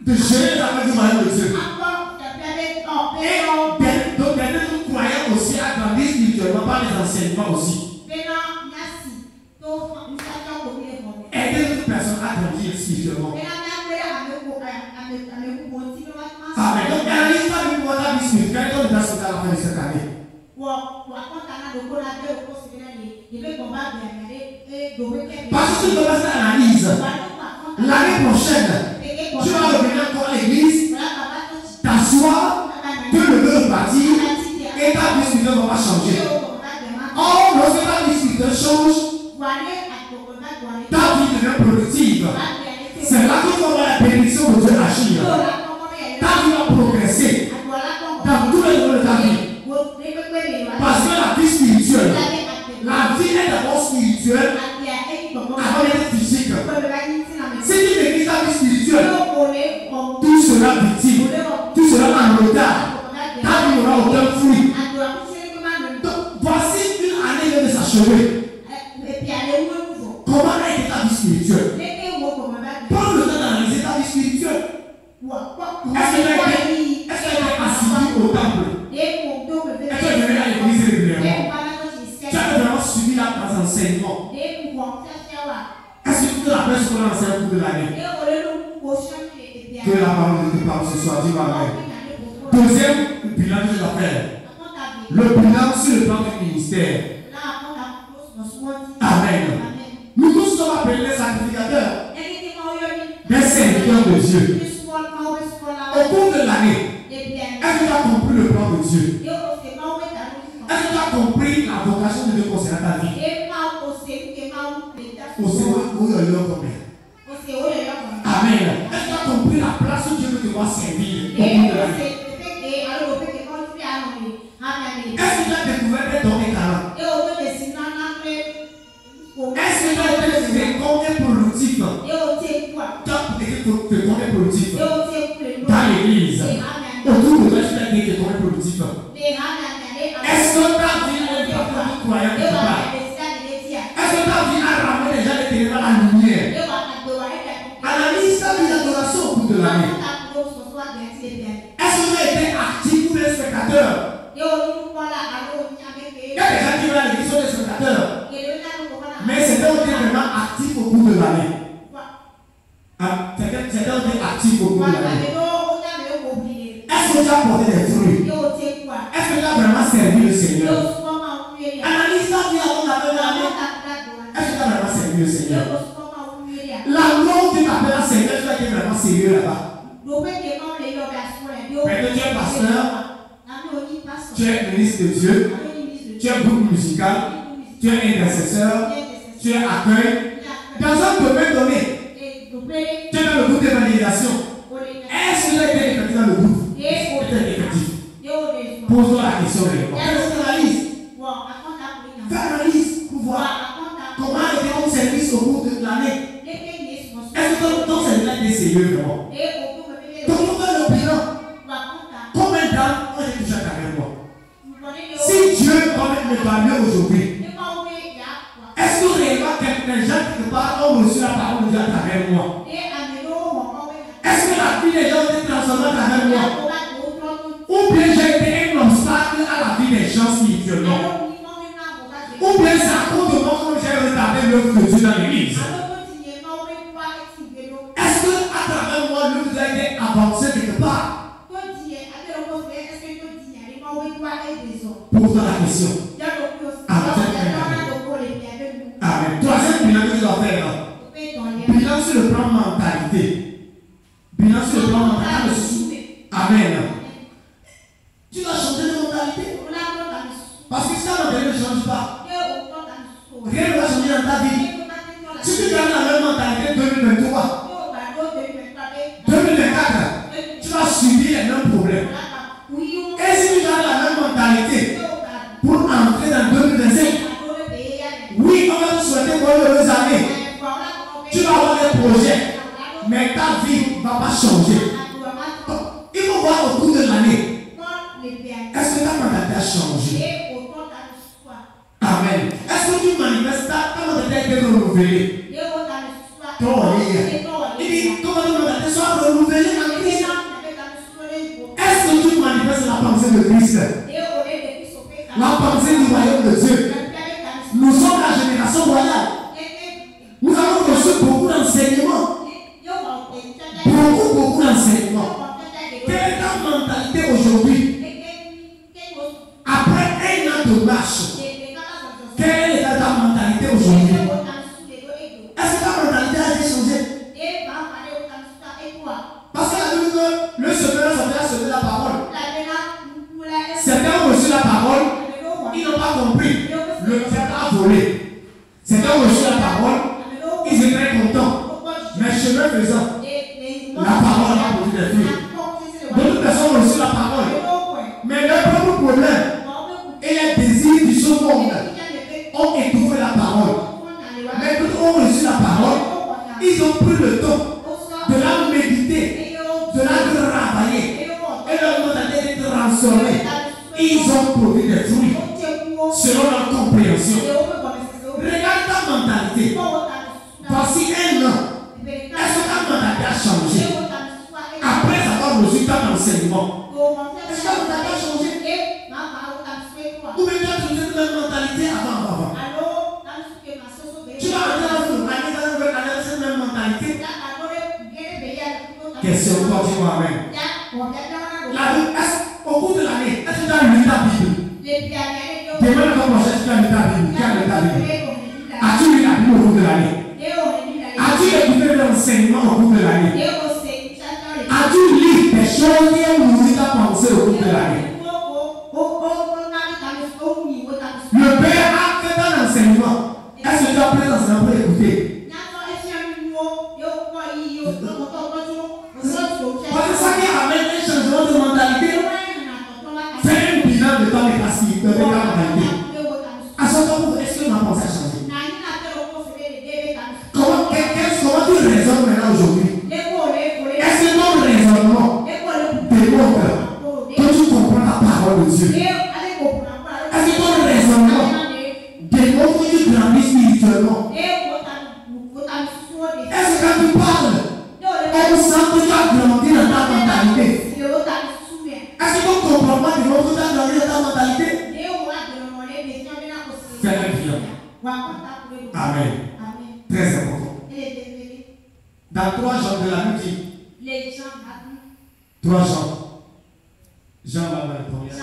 De gérer les affaires du royaume de Dieu. Et donc, nous croyons aussi à grandir spirituellement par les enseignements aussi. Aider d'autres personnes à grandir spirituellement. Amen. Donc, analyse pas du pouvoir de la vie spirituelle comme dans ce cas à la fin de cette année. Parce que tu dois faire l'analyse. L'année prochaine, tu vas revenir encore à l'église, t'asseoir, te lever, repartir, et ta vie spirituelle ne va pas changer. Or, lorsque ta vie spirituelle change, ta vie devient productive. C'est là que tu vas voir la bénédiction de Dieu agir. Ta vie va progresser dans tous les spirituelle avant d'être physique. Si tu négliges ta vie spirituelle, tu seras victime, tu seras en retard, ta vie n'aura aucun fruit. Donc, voici une année de s'achever. Comment a été ta vie spirituelle? Prends le temps d'analyser ta vie spirituelle. Est-ce que tu as été assidu au temple? Est-ce que tu es venu à l'église régulièrement? Tu as vraiment suivi là dans l'enseignement? Est-ce que tu te rappelles ce qu'on a enseigné au cours de l'année? Que la parole de Dieu parle ce soir, dis Amen. Deuxième bilan que je dois faire. Le bilan sur le plan du ministère. Amen. Nous tous sommes appelés les sacrificateurs, des serviteurs de Dieu. Au cours de l'année, est-ce que tu as compris le plan de Dieu? Est-ce que tu as compris la vocation de Dieu concernant ta vie? Amen. Est-ce que tu as compris la place où Dieu veut te voir servir au cours de l'année? Est-ce que tu as découvert des dons et talents? Est-ce que tu as été combien productif? Tu as été combien productif dans l'église? Autour de toi, tu as été combien productif? Est-ce que ta vie a été croyant quelque part? Est-ce que ta vie a ramené les gens de ténèbres à la lumière? Analyse ta vie d'adoration au cours de l'année. Est-ce que tu as été actif ou des spectateurs? Il y a des gens qui vont à l'église sont des spectateurs. Mais c'était aussi vraiment actif au cours de l'année. C'était aussi actif au cours de l'année. Est-ce que tu as porté des fruits? Est-ce que tu as vraiment servi le Seigneur? Analyse ta vie avant la fin de l'année. Est-ce que tu as vraiment servi le Seigneur? La longue qui t'appelle à servir, tu as été vraiment sérieux là-bas. Mais que tu es pasteur, tu es ministre de Dieu, tu es groupe musical, tu es intercesseur, tu es accueil. Dans un domaine donné, tu es dans le groupe d'évangélisation. Est-ce que tu as été effectif dans le groupe? Tu es effectif. Pose-toi la question. Fais l'analyse. Fais l'analyse pour voir comment a été ton service au cours de l'année. Est-ce que ton service a été sérieux vraiment? Donc, on fait le bilan. Combien d'âmes ont été touchées à travers moi? Si Dieu va me parler aujourd'hui, est-ce que réellement quelques gens quelque part ont reçu la parole de Dieu à travers moi? Est-ce que la vie des gens a été transformée à travers moi? Ou bien j'ai été un obstacle à la vie des gens spirituellement? Ou bien c'est à cause de moi que j'ai retardé l'œuvre de Dieu dans l'église? Est-ce que à travers moi l'œuvre a été avancée quelque part? Pose-toi la question. Amen. Troisième bilan que tu dois faire. Bilan sur le plan mentalité. Bilan sur le plan mentalité. Amen. Tu dois changer de mentalité. Parce que si ta mentalité ne change pas, rien ne va changer dans ta vie. Si tu gardes la même mentalité 2023, 2024, tu vas subir les mêmes problèmes. Et si tu gardes la même mentalité pour entrer dans 2025, oui, on va te souhaiter bonne heureuse année. Tu vas avoir des projets, mais ta vie ne va pas changer. Donc, il faut voir au cours de l'année. Est-ce que ta mentalité a changé? Amen. Est-ce que tu manifestes ta mentalité a été renouvelée? Il dit, comment ta mentalité soit renouvelée en Christ? Est-ce que tu manifestes la pensée de Christ? La pensée du royaume de Dieu. Nous sommes la génération royale. Nous avons reçu beaucoup d'enseignements. Beaucoup d'enseignements. Quelle est ta mentalité aujourd'hui? Après un an de marche, quelle est ta mentalité aujourd'hui? Est-ce que ta mentalité a été changée? Parce que la Bible dit que le semeur a semé la parole. Certains ont reçu la parole, ils n'ont pas compris. Le diable a volé. Certains ont reçu la parole, ils étaient contents. Mais chemin faisant, la parole a produit des fruits. D'autres personnes ont reçu la parole. Mais leur propre problème et les désirs du second monde ont étouffé la parole. transformé. Ils ont produit des fruits selon leur compréhension. Regarde ta mentalité. Voici un an. Est-ce que ta mentalité a changé après avoir reçu ton enseignement? Est-ce que ta mentalité a changé? Ou bien tu as changé de la mentalité avant? Tu vas aller dans cette même mentalité. Question, toi dis moi amen. Au cours de l'année, est-ce que tu as lu ta Bible? Demain, quand on cherche, tu as lu ta Bible. Qui a lu ta Bible? As-tu lu la Bible au cours de l'année? As-tu écouté l'enseignement au cours de l'année? As-tu lu des choses qui ont nourri ta pensée au cours de l'année? Le Père a fait un enseignement. Est-ce que tu as pris l'enseignement pour écouter? Parce que ça qui amène un changement de mentalité. Fais un bilan de ton capacité, de ta mentalité. À ce moment, est-ce que ma pensée a changé? Comment tu raisonnes maintenant aujourd'hui? Est-ce que ton raisonnement démontre que tu comprends la parole de Dieu? Est-ce que ton raisonnement démontre que tu grandis spirituellement? Est-ce que quand tu parles, on sent que tu as grandi dans ta mentalité? Est-ce que ton comportement démontre que tu as grandi dans ta mentalité? Fais un bilan. Amen. Très important. Dans 3 Jean de la Bible dit 3 Jean. Jean va le premier.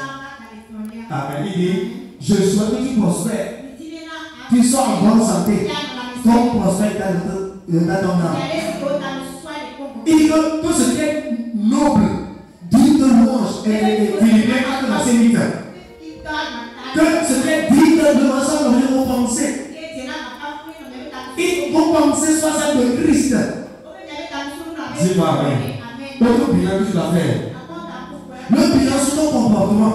Amen. Il dit, je souhaite que tu prospères, tu sois en bonne santé, comme prospère dans ton âme. Il dit que tout ce qui est noble, digne de louange et Philippiens acte dans ses mythes. Que ce qui est digne de louange soit dans vos pensées. Et vos pensées soient celles de Christ. Dis-moi amen. Notre bilan que tu dois faire. Le bilan sur ton comportement.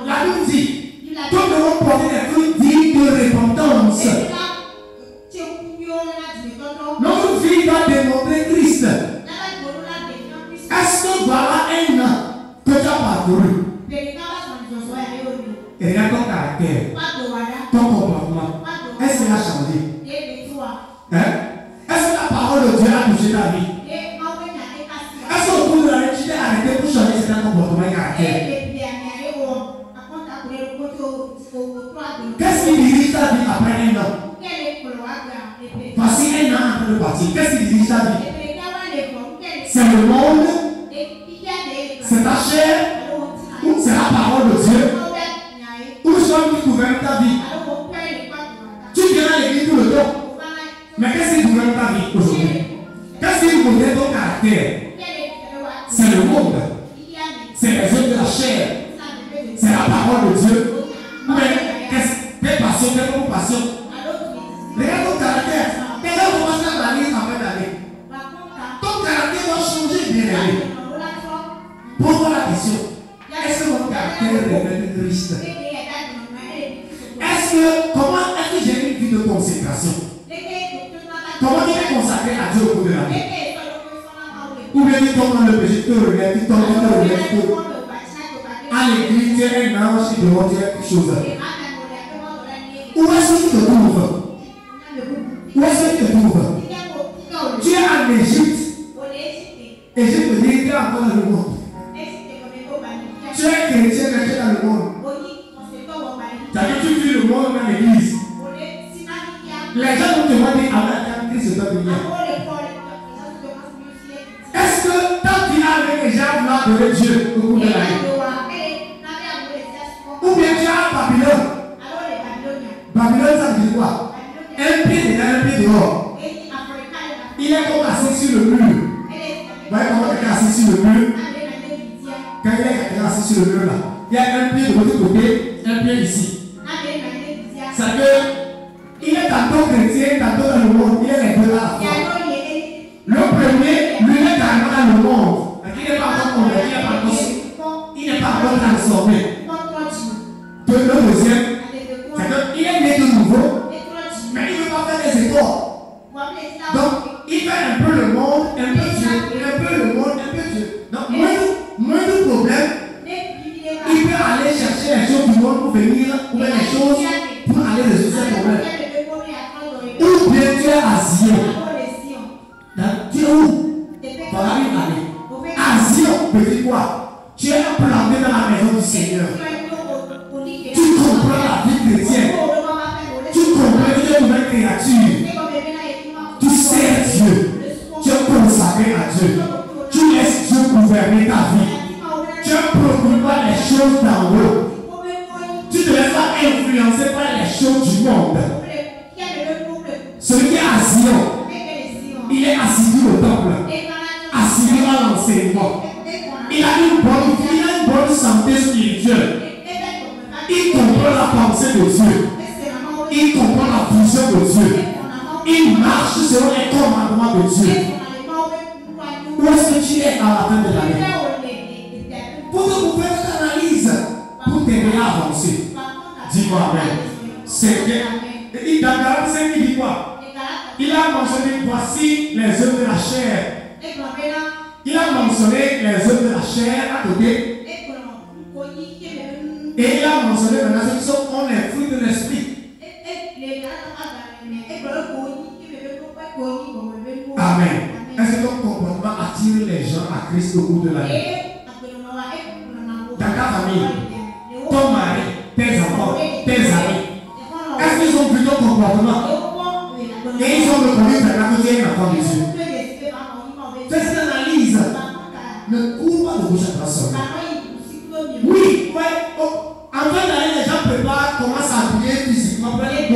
La Bible dit que nous devons porter des fruits dignes de repentance. Notre vie doit démontrer Christ. Est-ce que voilà un an que tu as parcouru? Et regarde ton caractère, ton comportement. Est-ce qu'il a changé? Hein? Est-ce que la parole de Dieu a touché ta vie? Est-ce qu'au cours de l'année, tu t'es arrêté pour changer certains comportements et caractère? Qu'est-ce qui dirige ta vie après un an? Voici un an en train de partir. Qu'est-ce qui dirige ta vie? C'est le monde, c'est ta chair, ou c'est la parole de Dieu, ou c'est l'homme qui gouverne ta vie. Tu viens à l'église tout le temps, mais qu'est-ce qui gouverne ta vie aujourd'hui? Qu'est-ce qui gouverne ton caractère? C'est le monde, c'est les œuvres de la chair, c'est la parole de Dieu. Mais tes passions, tes propres passions. Regarde ton caractère. Regarde comment ça va aller en fin d'année. Ton caractère doit changer, bien aimé. Pose-toi la question. Est-ce que mon caractère révèle Christ? Comment est-ce que j'ai une vie de consécration? Comment tu es consacré à Dieu au cours de la vie? Ou bien tu tombes dans le péché, tu te relèves, tu tombes dans le péché. À l'église, tu es un ange qui demande quelque chose. Où est-ce que tu te trouves? Où est-ce que tu te trouves? Tu es en Égypte. Égypte veut dire que tu es encore dans le monde. Tu es chrétien, mais tu es dans le monde. C'est-à-dire que tu vis le monde dans l'église. Les gens vont te demander avant Christ de venir. Est-ce que tant qu'il a déjà vouloir adorer Dieu au cours de l'année? Ou bien tu as Babylone? Babylone, ça veut dire quoi? Un pied dedans, un pied dehors. Il est comme assis sur le mur. Vous voyez comment il est assis sur le mur? Quand il est assis sur le mur là, il y a un pied de l'autre côté, un pied ici. Ça veut dire il est tantôt chrétien, tantôt dans le monde. Il est les deux là. Le premier, lui, est carrément dans le monde. Il n'est pas encore converti, il n'est pas encore transformé. Le deuxième, c'est qu'il est né de nouveau, mais il ne veut pas faire des efforts. Donc, il fait un peu le monde, un peu Dieu, un peu le monde, un peu Dieu. Donc, moins de problèmes, vont venir pour les choses pour aller résoudre ces problèmes. Ou bien tu es à Zion. Tu es où? Voilà une année. À Zion, petit quoi? Tu es planté dans la maison du Seigneur. Tu comprends la vie chrétienne. Tu comprends que tu es une nouvelle créature. Tu sers Dieu. Tu es consacré à Dieu. Tu laisses Dieu gouverner ta vie. Tu ne procures pas les choses d'en haut. Tu ne te laisses pas influencer par les choses du monde. Celui qui est à Zion, il est assidu au temple, assidu à l'enseignement. Il a une bonne santé spirituelle. Il comprend la pensée de Dieu. Il comprend la vision de Dieu. Il marche selon les commandements de Dieu. Où est-ce que tu es à la fin de l'année? Pour que vous faites une analyse, pour t'aider à avancer. Dis-moi Amen. C'est que dans Galates 5, il dit quoi? Il a mentionné voici les œuvres de la chair. Il a mentionné les œuvres de la chair à côté. Et il a mentionné maintenant ceux qui sont les fruits de l'esprit. Amen. Est-ce que ton comportement attire les gens à Christ au cours de l'année? Dans ta famille, ton mari, tes enfants, tes amis, est-ce qu'ils ont vu ton comportement? Et ils ont reconnu maintenant que tu es un enfant de Dieu. Fais cette analyse. Ne cours pas de gauche à droite seulement. Oui, ouais. En fin d'année, les gens préparent comment s'habiller physiquement pour la fête.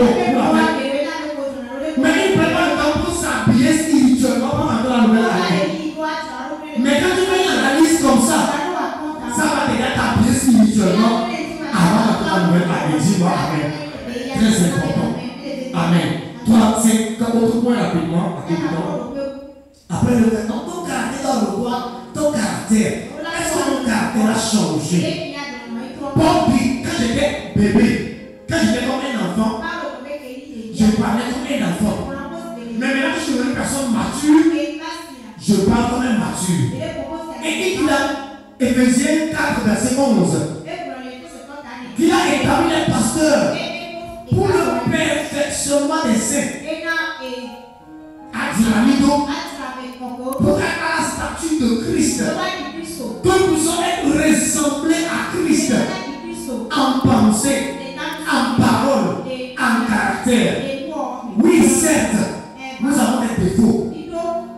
Mais ils préparent le temps pour s'habiller spirituellement pour entrer dans la nouvelle année. Mais quand tu fais une analyse comme ça va t'aider à t'habiller spirituellement avant d'entrer dans la nouvelle année. Dis-moi Amen. Très important. Amen. Toi, c'est comme autre point rapidement. Après le temps, ton caractère dans le roi, ton caractère. Est-ce que ton caractère a changé? Paul dit, quand j'étais bébé, quand j'étais comme un enfant, je parlais comme un enfant. Mais maintenant que je suis une personne mature, je parle comme un mature. Et il dit là, Éphésiens 4, verset 11, qu'il a établi les pasteurs pour le perfectionnement des saints. À Dynamido, pour être à la statue de Christ, que nous puissions être ressemblés à Christ en pensée, en parole, en caractère. Oui, certes, nous avons des défauts,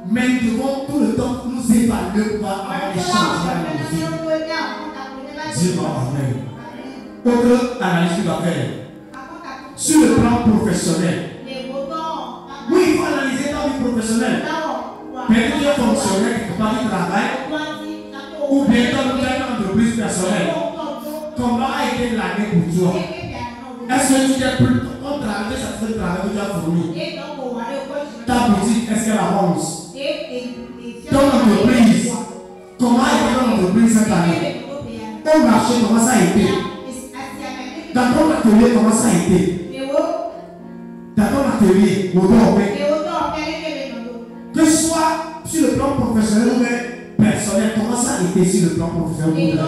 mais nous devons tout le temps nous évaluer pour avoir des changements dans nos vies. Dis-moi Amen. Autre analyse que tu dois faire sur le plan professionnel. Oui, il faut analyser ta vie professionnelle. Mais tu es fonctionnaire quelque part du travail, ou bien tu as une entreprise personnelle. Comment a été l'année pour toi? Est-ce que tu t'es plus ton travail, ça fait le travail que tu as fourni? Ta boutique, est-ce qu'elle avance? Ton entreprise, comment a été ton entreprise cette année? Ton marché, comment ça a été? Dans ton atelier, comment ça a été? Dans ton atelier, que ce soit sur le plan professionnel ou personnel, comment ça a été sur le plan professionnel?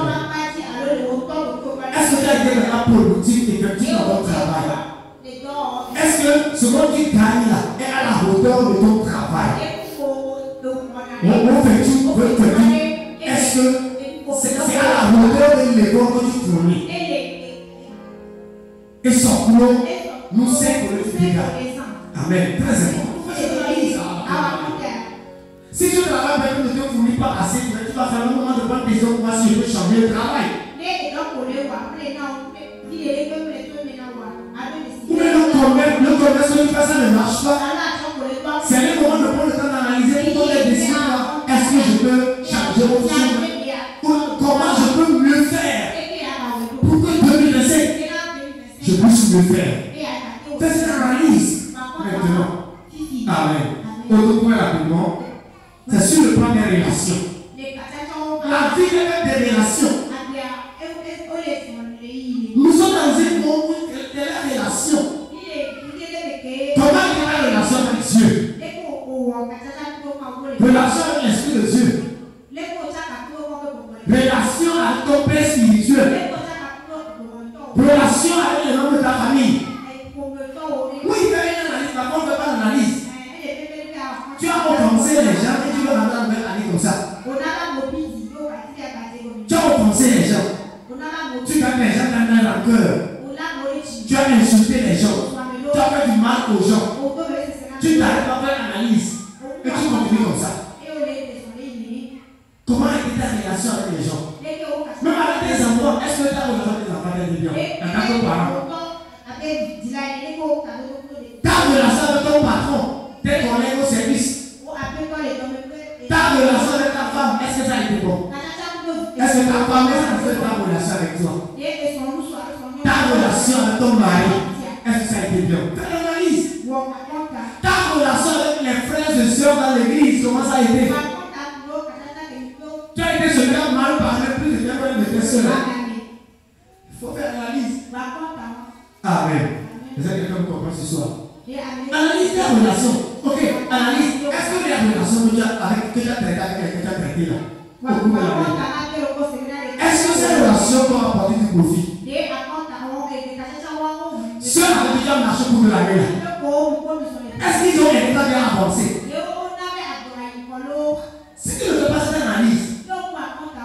Est-ce que tu as été vraiment productif, effectif dans ton travail? Est-ce que ce que tu gagnes là est à la hauteur de ton travail? Est-ce que c'est à la hauteur de l'effort que tu fournis? Et son nom nous sert pour le futur. Amen. Très important. Si tu travailles avec ne te fournis pas assez, tu vas faire un moment de prendre des hommes si je peux changer le travail. Ou bien le commerce qui fait ça ne marche pas. C'est le moment de prendre le temps d'analyser pour les décisions. Est-ce que je peux changer mon chemin? Comment je peux mieux faire pour que 2027 je puisse mieux faire? Fais cette analyse maintenant. Amen. Autre point rapidement, c'est sur le plan des relations. La vie avec des relations. Nous sommes dans une monde où il y a la relation. Comment il y a la relation avec Dieu? Relation avec l'Esprit de Dieu. Relation avec ton Père spirituel. Relation relation avec les membres de ta famille. Oui, fais une analyse, par contre, fais pas d'analyse. Tu as offensé les gens et tu veux rentrer dans une année comme ça. Tu as offensé les gens. Tu as les gens dans la rancœur. Tu as insulté les gens. Tu as fait du mal aux gens. Tu n'arrives pas à faire l'analyse. Et tu continues comme ça. Comment est ta relation avec les gens? Même avec tes enfants, est-ce que tu as relation avec tes enfants est bien? En tant que parent. Ta relation avec ton patron, tes collègues au service. Ta relation avec ta femme, est-ce que ça a été bon? Est-ce que ta femme a fait ta relation avec toi? Ta relation avec ton mari, est-ce que ça a été bien? Fais l'analyse. Ta relation avec les frères et sœurs dans l'église, comment ça a été? Tu as été celui-là mal parlé plus de temps de tes sœurs. Il faut faire l'analyse. Amen. Est-ce que quelqu'un me comprend ce soir? Analyse ta relation. Ok, analyse. Est-ce que les relations que tu as traitées avec les que tu as traitées là? Est-ce que ces relations t'ont apporté du profit? Ceux avec qui tu as marché pour de la guerre, est-ce qu'ils ont été bien avancés? Si tu ne fais pas cette analyse,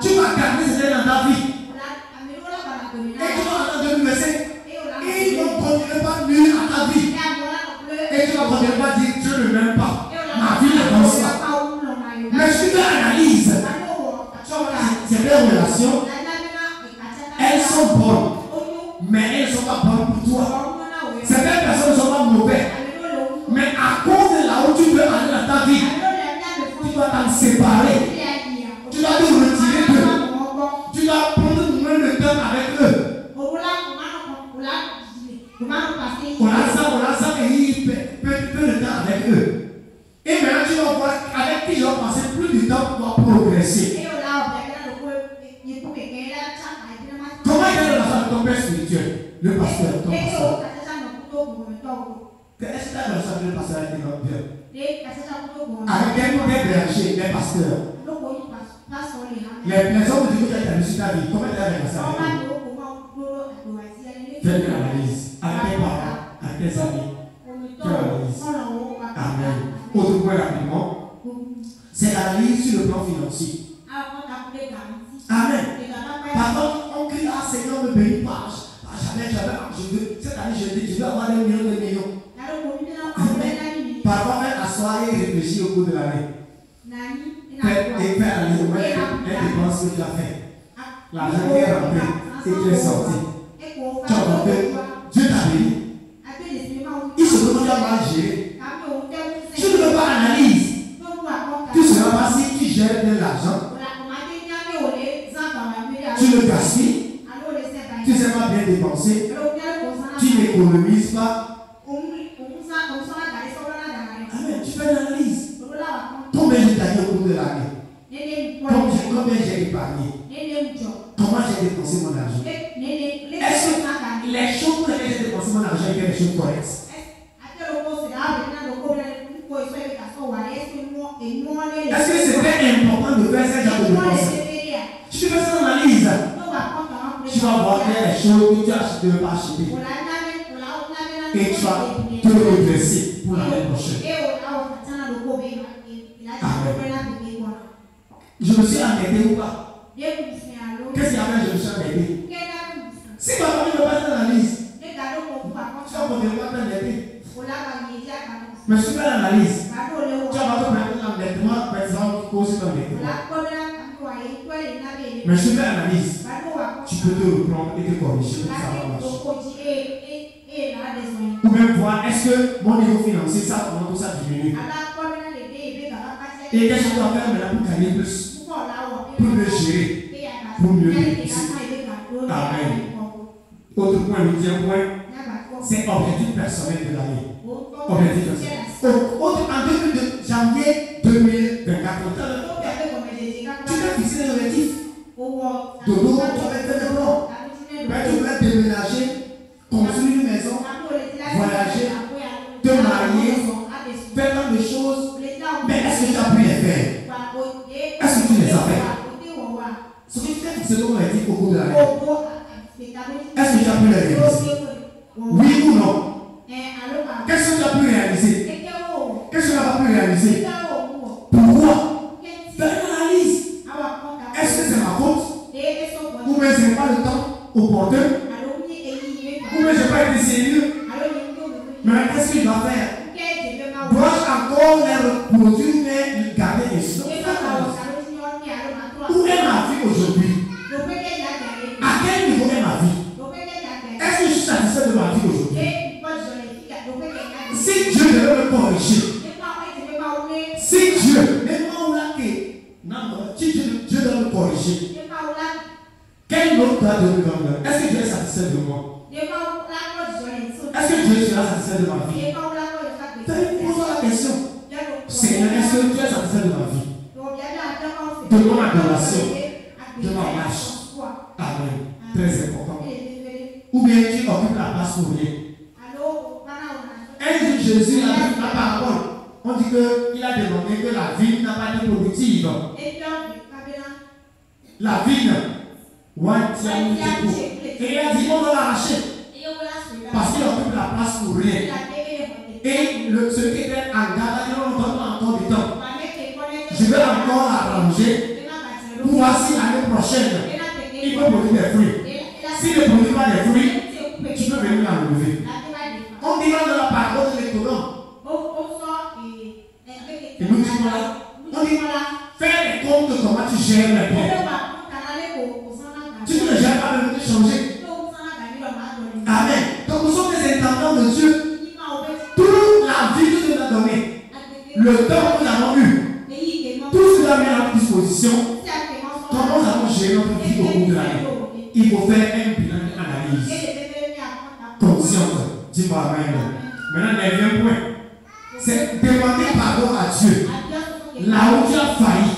tu vas garder ces dans ta vie. Et tu vas entendre du verset. Et ils vont continuer pas nuire à ta vie. Et tu vas continuer pas dire Dieu ne m'aime pas. Ma vie ne pense pas. Mais si tu analyses, ces belles relations, elles sont bonnes. Mais elles ne sont pas bonnes pour toi. Certaines personnes ne sont pas mauvaises. Mais à cause de là où tu veux aller dans ta vie, tu dois t'en séparer. Tu dois te retirer d'eux. Tu dois prendre moins de temps avec eux. On a ça et il peu de temps avec eux. Et maintenant tu vas voir avec qui je vais passer plus de temps pour progresser. Comment il est dans la salle de ton père spirituel? Le pasteur, ton pasteur. Est-ce que tu as dans la salle de pasteur avec notre Dieu? Avec des bergers, des pasteurs. Les hommes de Dieu qui ont été sur ta vie, comment tu as dans la salle de Dieu? Fais une analyse avec tes parents, avec tes amis. Fais l'analyse. Amen. Autre point rapidement, c'est l'analyse sur le plan financier. Amen. Par contre, on crie, ah Seigneur, me bénis pas. Cette année, je veux avoir des millions de millions. Parfois, faire asseoir et réfléchir au cours de l'année. Et faire analyser les dépenses que tu as fait. L'argent qui est rentré et qui est sorti. Tu as rentré, Dieu t'a béni. Il se demande à mal gérer. Tu ne veux pas analyse. Tu ne seras pas si tu gères bien l'argent. Tu le gaspilles. Tu ne sais pas bien dépenser. Tu n'économises pas. Amen. Tu fais l'analyse. Combien j'ai gagné au cours de l'année? Combien j'ai épargné? Comment j'ai dépensé mon argent? Est-ce que les choses pour lesquelles j'ai dépensé mon argent étaient les choses correctes? Est-ce que c'était important de faire ce genre de dépenses? Si tu fais cette analyse, tu vas voir les choses que tu ne veux pas acheter. Et tu vas te redresser pour l'année prochaine. Amen. Je me suis endetté ou pas? Qu'est-ce qu'il y a fait? Je me suis endetté. Si ma famille ne fait pas d'analyse, tu vas continuer à t'endetter. Mais si tu fais l'analyse, tu vas te prendre l'endettement, par exemple, cause de l'endettement. Mais si tu fais l'analyse, tu peux te reprendre et te corriger. Ça va marcher. Ou même voir, est-ce que mon niveau financier, ça, comment tout ça diminue? Et qu'est-ce que tu dois faire maintenant pour gagner plus? Pour mieux gérer, pour mieux dépenser. Amen. Autre point, le deuxième point, c'est objectif personnel de l'année. Objectif personnel. En janvier 2024, tu peux fixer des objectifs. Dodo, tu vas faire des plans. Tu veux déménager, construire une maison, voyager, te marier, faire tant de choses. Mais est-ce que tu as pu les faire? Est-ce que tu les as fait? Ce que tu fais, c'est ce qu'on a dit au cours de l'année. Est-ce que tu as pu les réaliser? Oui ou non? Qu'est-ce que tu as pu réaliser? Qu'est-ce que tu n'as pas pu réaliser? Pourquoi? Fais une analyse. Est-ce que c'est ma faute? Ou bien je n'ai pas le temps opportun? Ou bien je n'ai pas été sérieux? Mais qu'est-ce que je dois faire? Dois-je encore les reproduire, mais les garder les choses? Où est ma vie aujourd'hui? À quel niveau est ma vie? Est-ce que je suis satisfait de ma vie aujourd'hui? Si Dieu devait me corriger, si Dieu, si Dieu doit me corriger, quel autre doit donner dans l'heure? Est-ce que Dieu est satisfait de moi? Est-ce que Dieu sera satisfait de ma vie? Pose-moi la question. Seigneur, est-ce que Dieu est satisfait de ma vie? De mon adoration, de ma marche. Amen. Très important. Ou bien tu occupes la place pour rien. Un jour, Jésus a dit la parole. On dit qu'il a demandé que la vigne n'a pas été productive. La vigne, et il a dit on va l'arracher. Parce qu'il occupe la place pour rien. Et celui qui était en garde, il ne donne pas encore du temps. Je vais encore l'arranger pour voir si l'année prochaine, il peut produire des fruits. S'il ne produit pas des fruits, tu peux venir l'enlever. On dit dans la parole de l'économe. Et nous disons là, on dit, fais les comptes de comment tu gères les biens. Tu ne gères pas de changer. Amen. Donc nous sommes des intendants de Dieu. Toute la vie que Dieu nous a donnée, le temps que nous avons eu, tout ce que nous avons mis à notre disposition, comment nous avons géré notre vie au cours de l'année. Il faut faire un bilan d'analyse consciente. Dis-moi Amen. Maintenant, le deuxième point, c'est demander pardon à Dieu. Là où tu as failli.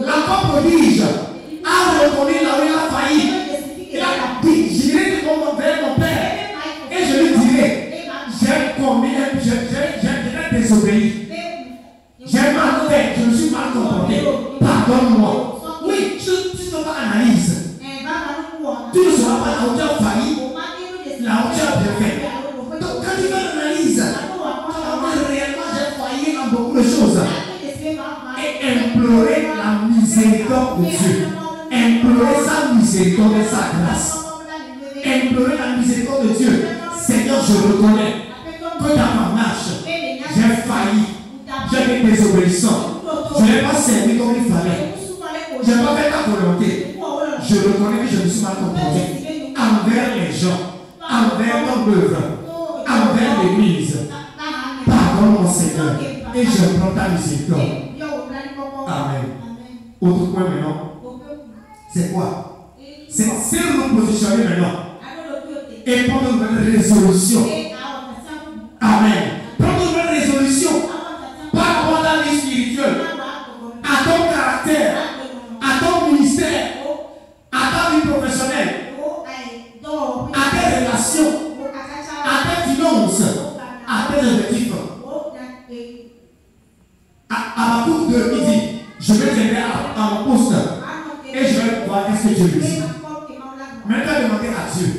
L'enfant prodige a reconnu là où il a failli. Il a dit, j'irai vers mon père et je lui dirai, j'ai désobéi. J'ai mal fait, je me suis mal comporté. Pardonne-moi. Oui, tu ne fais pas analyse. Tu ne sauras pas là où tu as failli, là où tu as bien fait. Donc quand tu fais l'analyse, tu vas voir réellement j'ai failli en beaucoup de choses. Et implorer la miséricorde de Dieu. Implorer sa miséricorde et sa grâce. Implorer la miséricorde de Dieu. Seigneur, je reconnais que dans ma marche, j'ai failli. J'ai été désobéissant. Je n'ai pas servi comme il fallait. Je n'ai pas fait ta volonté. Je reconnais que je me suis mal comporté envers les gens, envers ton œuvre, envers l'église. Pardonne-moi, Seigneur, et je prends ta miséricorde. Amen. Autre point maintenant, c'est quoi? C'est nous positionner maintenant et prendre une nouvelle résolution. Amen. Prendre une nouvelle résolution par rapport à la vie spirituelle, à ton caractère, à ton ministère, à ta vie professionnelle, à tes relations, à tes finances, à tes objectifs. À ma cour de midi, je vais t'aider à mon poste et je vais voir est-ce que Dieu me dit. Maintenant, demander à Dieu,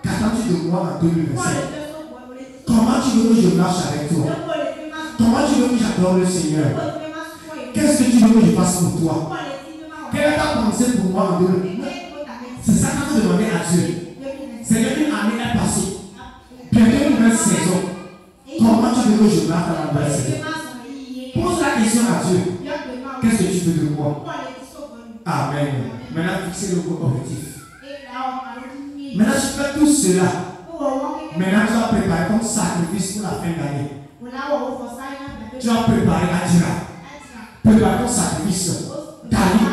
qu'attends-tu de moi en 2025? Comment tu veux que je marche avec toi? Comment tu veux que j'adore le Seigneur? Qu'est-ce que tu veux que je fasse pour toi? Quelle est ta pensée pour moi en 2025? C'est ça qu'il faut demander à Dieu. Seigneur, une année est passée. Bientôt une nouvelle saison. Comment tu veux que je marche dans la nouvelle saison? Pose la question à Dieu. Qu'est-ce que tu veux de moi? Amen. Maintenant, fixez le objectif. Maintenant, tu fais tout cela. Maintenant, tu vas préparer ton sacrifice pour la fin d'année. Tu vas préparer Adira. Prépare ton sacrifice. Dali.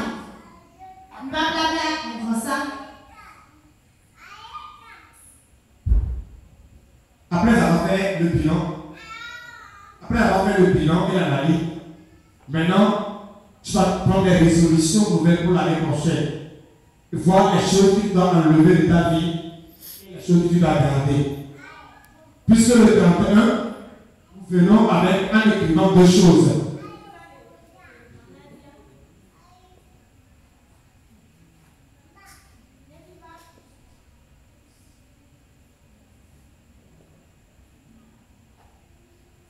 Après avoir fait le bilan, et l'analyse, maintenant, tu vas prendre des résolutions nouvelles pour l'année prochaine. Voir les choses que tu dois enlever de ta vie et les choses que tu dois garder. Puisque le 31, nous venons avec un écrivant de choses.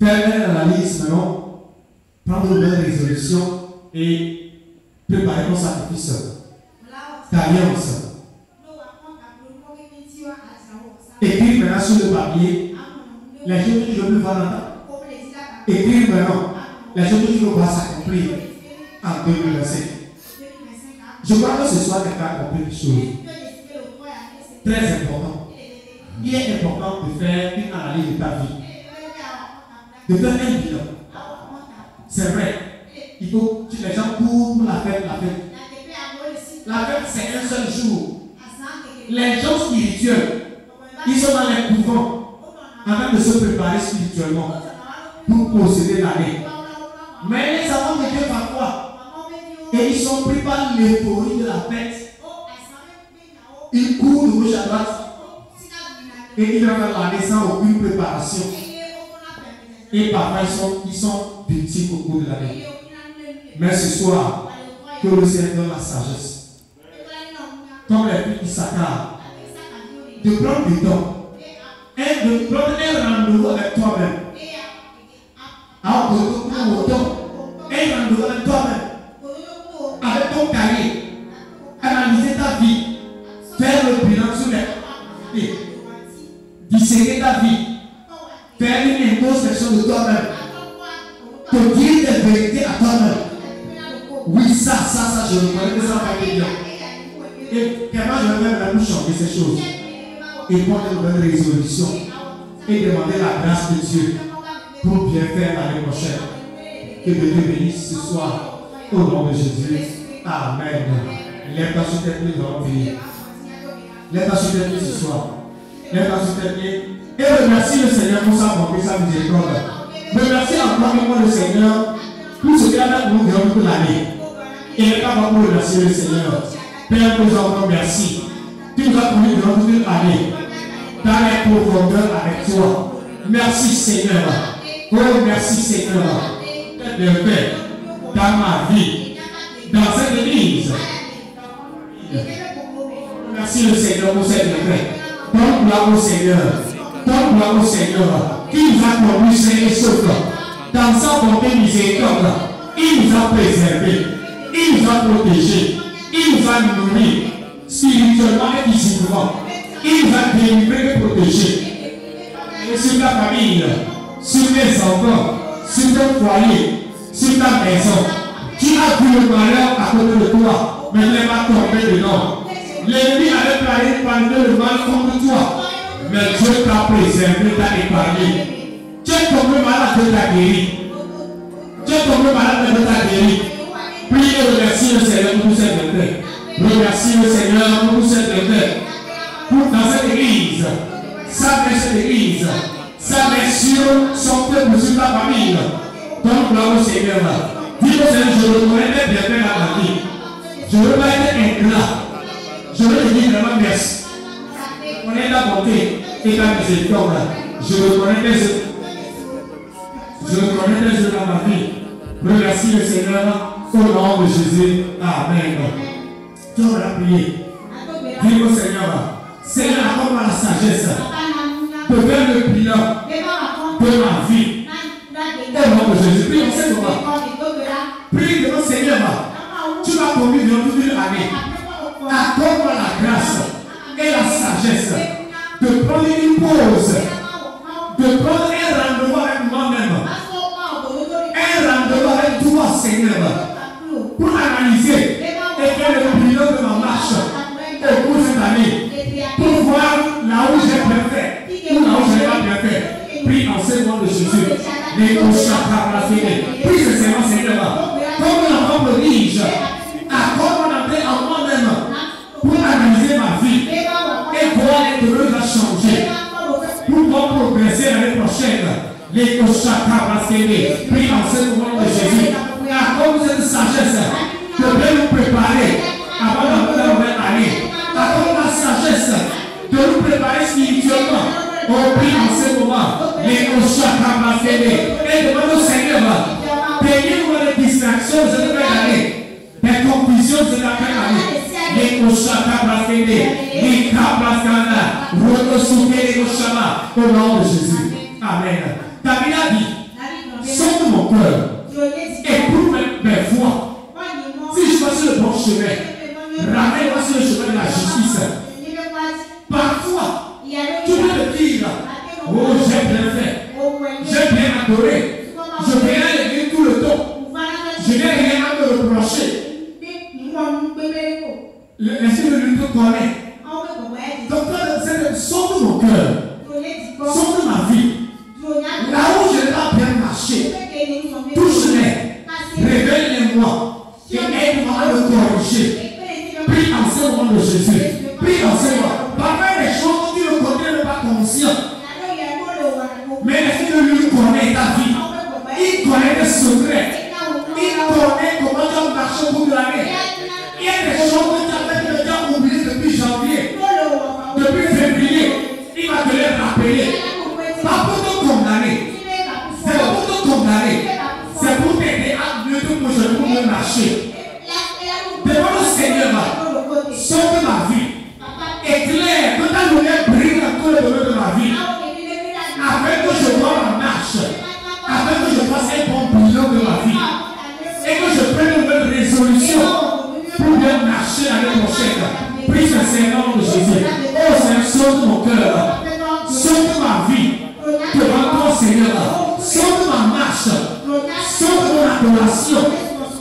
faire une analyse maintenant, prendre une bonne résolution et préparer ton sacrifice d'alliance. Écrire maintenant sur le papier les choses que je veux voir. Écrire maintenant les choses que je veux voir s'accomplir en 2025. Je crois que ce soir, quelqu'un a compris une chose très importante. Il est important de faire une analyse de ta vie, de faire un bilan. C'est vrai, il faut que les gens courent pour la fête. La fête, c'est un seul jour. Les gens spirituels, ils sont dans les couvents en train de se préparer spirituellement pour posséder l'année. Mais les enfants de Dieu parfois, et ils sont pris par l'euphorie de la fête. Ils courent de gauche à droite et ils rentrent dans l'année sans aucune préparation. Et parfois ils sont victimes au cours de l'année. Mais ce soir, que le Seigneur donne la sagesse. Comme les filles d'Issachar, de prendre du temps et de prendre un rendez-vous avec toi-même. Alors, de prendre le temps, un rendez-vous avec toi-même, avec ton cahier, analyser ta vie, faire le bilan sur les activités, discerner ta vie, faire une introspection de toi-même, te dire des vérités à toi-même. Oui, ça, je reconnais que ça va être bien. Et comment je vais même changer ces choses et prendre une bonne résolution et demander la grâce de Dieu pour bien faire l'année prochaine. Que Dieu te bénisse ce soir au nom de Jésus. Amen. Lève-toi sur tes pieds dans le pays. Lève-toi sur tes pieds ce soir. Lève-toi sur tes pieds et remercie le Seigneur pour sa bonté, sa miséricorde. Remercie encore une fois le Seigneur pour ce qu'il a fait pour nous durant toute l'année. Et n'est pas pour remercier le Seigneur. Père, nous encore merci. Tu nous as conduits durant toute l'année dans les profondeurs avec toi. Merci Seigneur. Oh, merci Seigneur. De fait dans ma vie, dans cette église. Merci le Seigneur pour cette fait. Donne gloire au Seigneur. Donne gloire au Seigneur qui nous a conduits sains et saufs. Dans sa bonté miséricorde, il nous a préservés. Il nous a protégés. Il nous a nourris spirituellement et physiquement. Il nous a délivrés et protégés. Et sur ta famille, sur tes enfants, sur ton foyer, sur ta maison. Tu as vu le malheur à côté de toi, mais il n'est pas tombé dedans. L'ennemi avait parlé le mal contre toi, mais Dieu t'a préservé, t'a épargné. Tu es tombé malade, Dieu t'a guéri. Tu es tombé malade, Dieu t'a guéri. Prie et remercie le Seigneur pour cette vérité. Remercie le Seigneur pour cette vérité. Pour dans cette église, sa église, sa mission, son peuple sur ta famille. Donne gloire au Seigneur. Dis au Seigneur, je reconnais mes bienfaits dans ma vie. Je ne veux pas être ingrat. Je veux te dire vraiment merci. On est ta bonté et ta miséricorde. Je reconnais tes œuvres dans ma vie. Remercie le Seigneur. Au nom de Jésus, amen. Tu vas prier. Dis au Seigneur, Seigneur, accorde-moi la sagesse de faire le bilan de ma vie. Au nom de Jésus, prie au Seigneur. Prie devant le Seigneur. Tu m'as conduit durant toute une année. Accorde-moi la grâce et la sagesse de prendre une pause, de prendre un rendez-vous avec moi-même. Un rendez-vous avec toi, Seigneur. Pour analyser et faire le bilan de ma marche au cours de cette année, pour voir là où j'ai bien fait ou là où je n'ai pas bien fait. Prie en ce nom de Jésus. Les chakras blasphémés. Prie ce Seigneur, comme l'enfant prodige, accorde mon entrée en moi-même pour analyser ma vie et voir les douleurs à changer, pour pouvoir progresser l'année prochaine. Les chakras blasphémés. Prie en ce nom de Jésus. Accorde cette sagesse de bien nous préparer avant d'entrer dans la nouvelle année. Accorde la sagesse de nous préparer spirituellement. On prie en ce moment les chakras blasphémés et demande au Seigneur, payez-nous les distractions de cette nouvelle année, des confusions de la nouvelle année. Les chakras blasphémés, les cabras cana, au nom de Jésus. Amen. Ta Bible dit Sonde mon cœur. Éprouve mes voies. Si je suis sur le bon chemin, ramène-moi sur le chemin de la justice. Parfois, tu peux te dire, oh, j'ai bien fait, j'ai bien adoré, je viens l'église tout le temps, je n'ai rien à me reprocher. L'esprit de Dieu te connaît. Donc, c'est sonde mon cœur, sonde ma vie. Là où je n'ai pas bien marché, touche-les, révèle-les-moi, et aide-moi à le corriger. Prie en ce nom de Jésus. Prie en ce nom. Parfois, les choses dont tu le connais n'est pas conscient. Mais l'esprit de lui connaît ta vie. Il connaît tes secrets. Il connaît comment tu as marché au bout de l'année. Il y a des choses que tu as déjà oubliées depuis janvier, depuis février. Il va te les rappeler. Pas pour te condamner. C'est pour te condamner. C'est pour t'aider à mieux te projeter pour mieux marcher. Devant le Seigneur, sauve ma vie. Éclaire, que ta lumière brille dans tous les domaines de ma vie. Afin que je vois ma marche. Afin que je fasse un bon bilan de ma vie. Et que je prenne une nouvelle résolution pour bien marcher l'année prochaine. Prie le Seigneur de Jésus. Oh Seigneur, sauve mon cœur. Sauve ma vie. Devant toi, Seigneur. Sauve ma marche. Sauve mon adoration.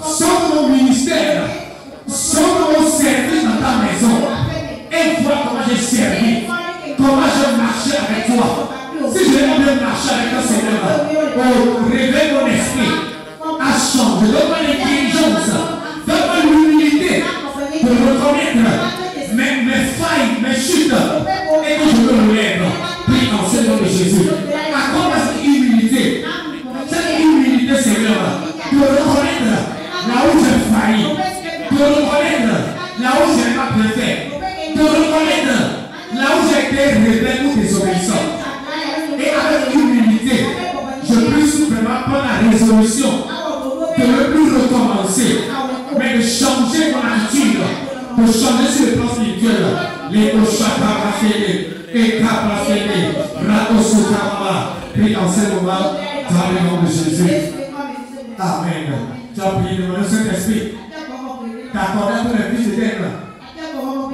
Sauve mon ministère. Sauve mon service dans ta maison. Et vois comment j'ai servi. Comment j'ai marché avec toi. Si je n'ai pas bien marché avec toi, Seigneur, oh, réveille mon esprit à changer. Donne-moi l'intelligence. Donne-moi l'humilité de reconnaître mes failles, mes chutes. Et que je me relève. Prie en ce nom de Jésus. Accorde cette humilité. Cette humilité, Seigneur, de reconnaître là où j'ai failli. De reconnaître là où je n'ai pas bien fait. De reconnaître là où j'ai été rebelle ou désobéissant. Et avec humilité, je puisse vraiment prendre la résolution de ne plus recommencer, mais de changer mon attitude, de changer sur le plan spirituel. Les Oshakabafele, Ekabafele, Rakosukama. Prie en ce moment dans le nom de Jésus. Amen. Tu as prié devant le Saint-Esprit. T'accorder à tous les fils d'Éden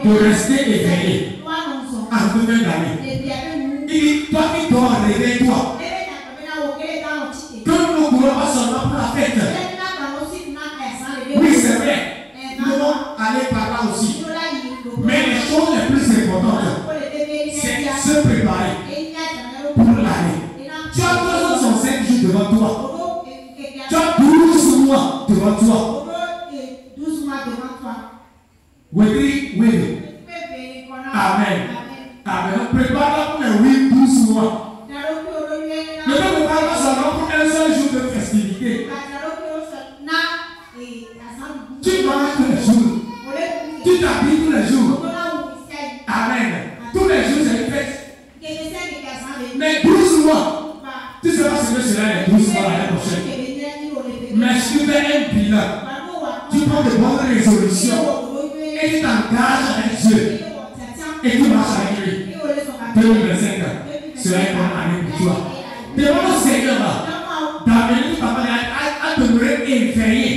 de rester éveillé en toute l'année. Il dit, toi qui dors, réveille-toi. Que nous ne courons pas seulement pour la fête. Oui, c'est vrai. Nous devons aller par là aussi. Mais les choses les plus importantes, c'est se préparer pour l'année. Tu as 365 jours devant toi. Tu as 12 mois devant toi. Oui. Amen. Amen. Prépare-toi pour les 12 mois. Ne te prépare pas seulement pour un seul jour de festivité. Tu manges tous les jours. Tu t'habilles tous les jours. Amen. Tous les jours, c'est une fête. Mais 12 mois, tu ne sais pas ce que sera les 12 mois l'année prochaine. Mais si tu fais un bilan, tu prends de bonnes résolutions et tu t'engages avec Dieu et tu marches avec lui. 2025 sera une bonne année pour toi. Devant le Seigneur, d'amener ta main à demeurer éveillé.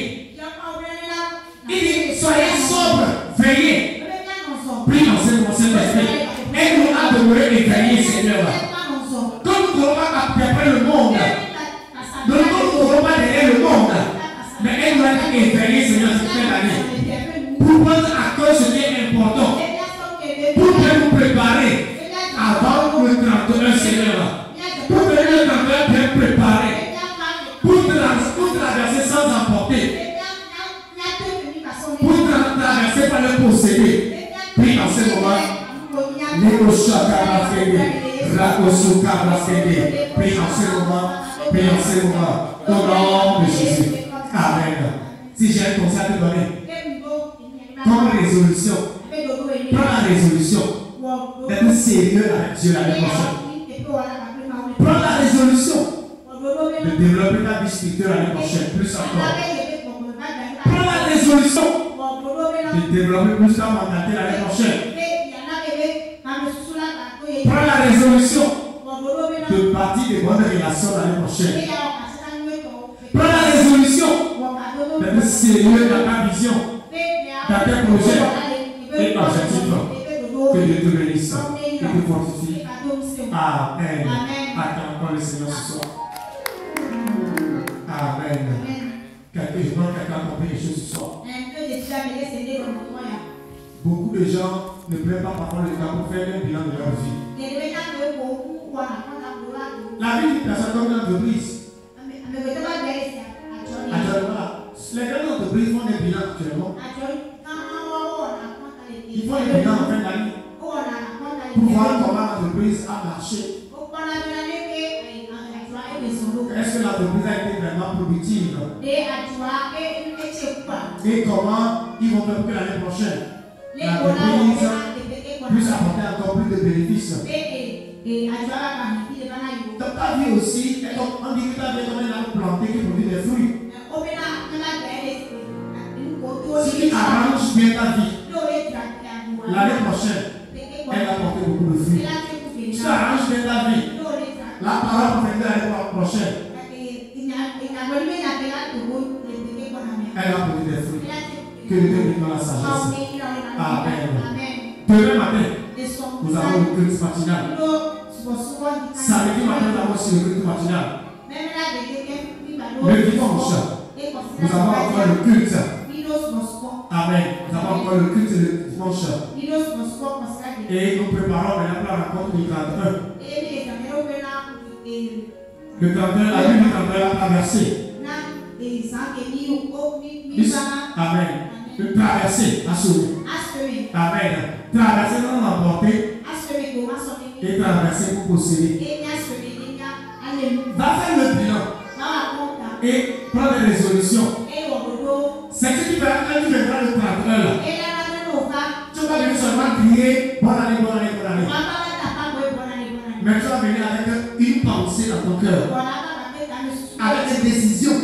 Il dit, soyez sobre, veillez. Prie dans ce Saint-Esprit. Aide-nous à demeurer éveillés, Seigneur. Que nous ne pourrons pas après le monde. Nous ne pourrons pas derrière le monde. Mais aide-nous à être éveillés, Seigneur, cette fin d'année. Pour prendre à cœur ce qui est important. Pour bien nous préparer avant le 31, Seigneur. Pour venir le 31 bien préparé. Pour traverser sans emporter. Pour traverser par le posséder. Prie dans ce moment. Prie en ce moment. Prie en ce moment. Au nom de Jésus. Amen. Si j'ai un conseil à te donner, comme résolution, prends la résolution d'être sérieux avec Dieu l'année prochaine. Prends la résolution de développer ta vie spirituelle l'année prochaine, plus encore. Prends la résolution de développer plus ta mentalité l'année prochaine. Prends la résolution de bâtir des bonnes relations l'année prochaine. d'être sérieux dans ta vision, dans tes projets et objectifs. Que Dieu te bénisse et te fortifie. Amen. Attends encore le Seigneur ce soir. Amen. Je vois quelqu'un a compris les choses ce soir. Beaucoup de gens ne prennent pas parfois le temps pour faire un bilan de leur vie. La vie d'une personne comme une entreprise. Les grandes entreprises font des bilans actuellement. Ils font des bilans en fin d'année pour voir comment l'entreprise a marché. Est-ce que l'entreprise a été vraiment productive? Et comment ils vont faire pour que l'année prochaine l'entreprise puisse apporter encore plus de bénéfices. Dans ta vie aussi, on dit que tu as comme un arbre planté qui produit des fruits. Si tu arranges bien ta vie, l'année prochaine, elle va porter beaucoup de fruits. Si tu arranges bien ta vie, la parole prophétique l'année prochaine, elle va porter des fruits. Que Dieu te bénisse dans la sagesse. Amen. Demain matin, nous avons le culte matinal. Samedi matin, nous avons aussi le culte matinal. Le dimanche, nous avons encore le culte. Amen. Nous avons encore le culte le dimanche. Et nous préparons maintenant pour la rencontre du 31. Le 31, la nuit du 31 a traversé. Amen. Le traverser, assumer. Amen. Traverser dans l'emporter. Et traverser pour posséder. Va faire le bilan. Et prendre des résolutions. C'est ce qui va quand tu viendras le 31 là. Tu vas venir seulement crier bonne année, bonne année, bonne année. Mais tu vas venir avec une pensée dans ton cœur. Avec des décisions.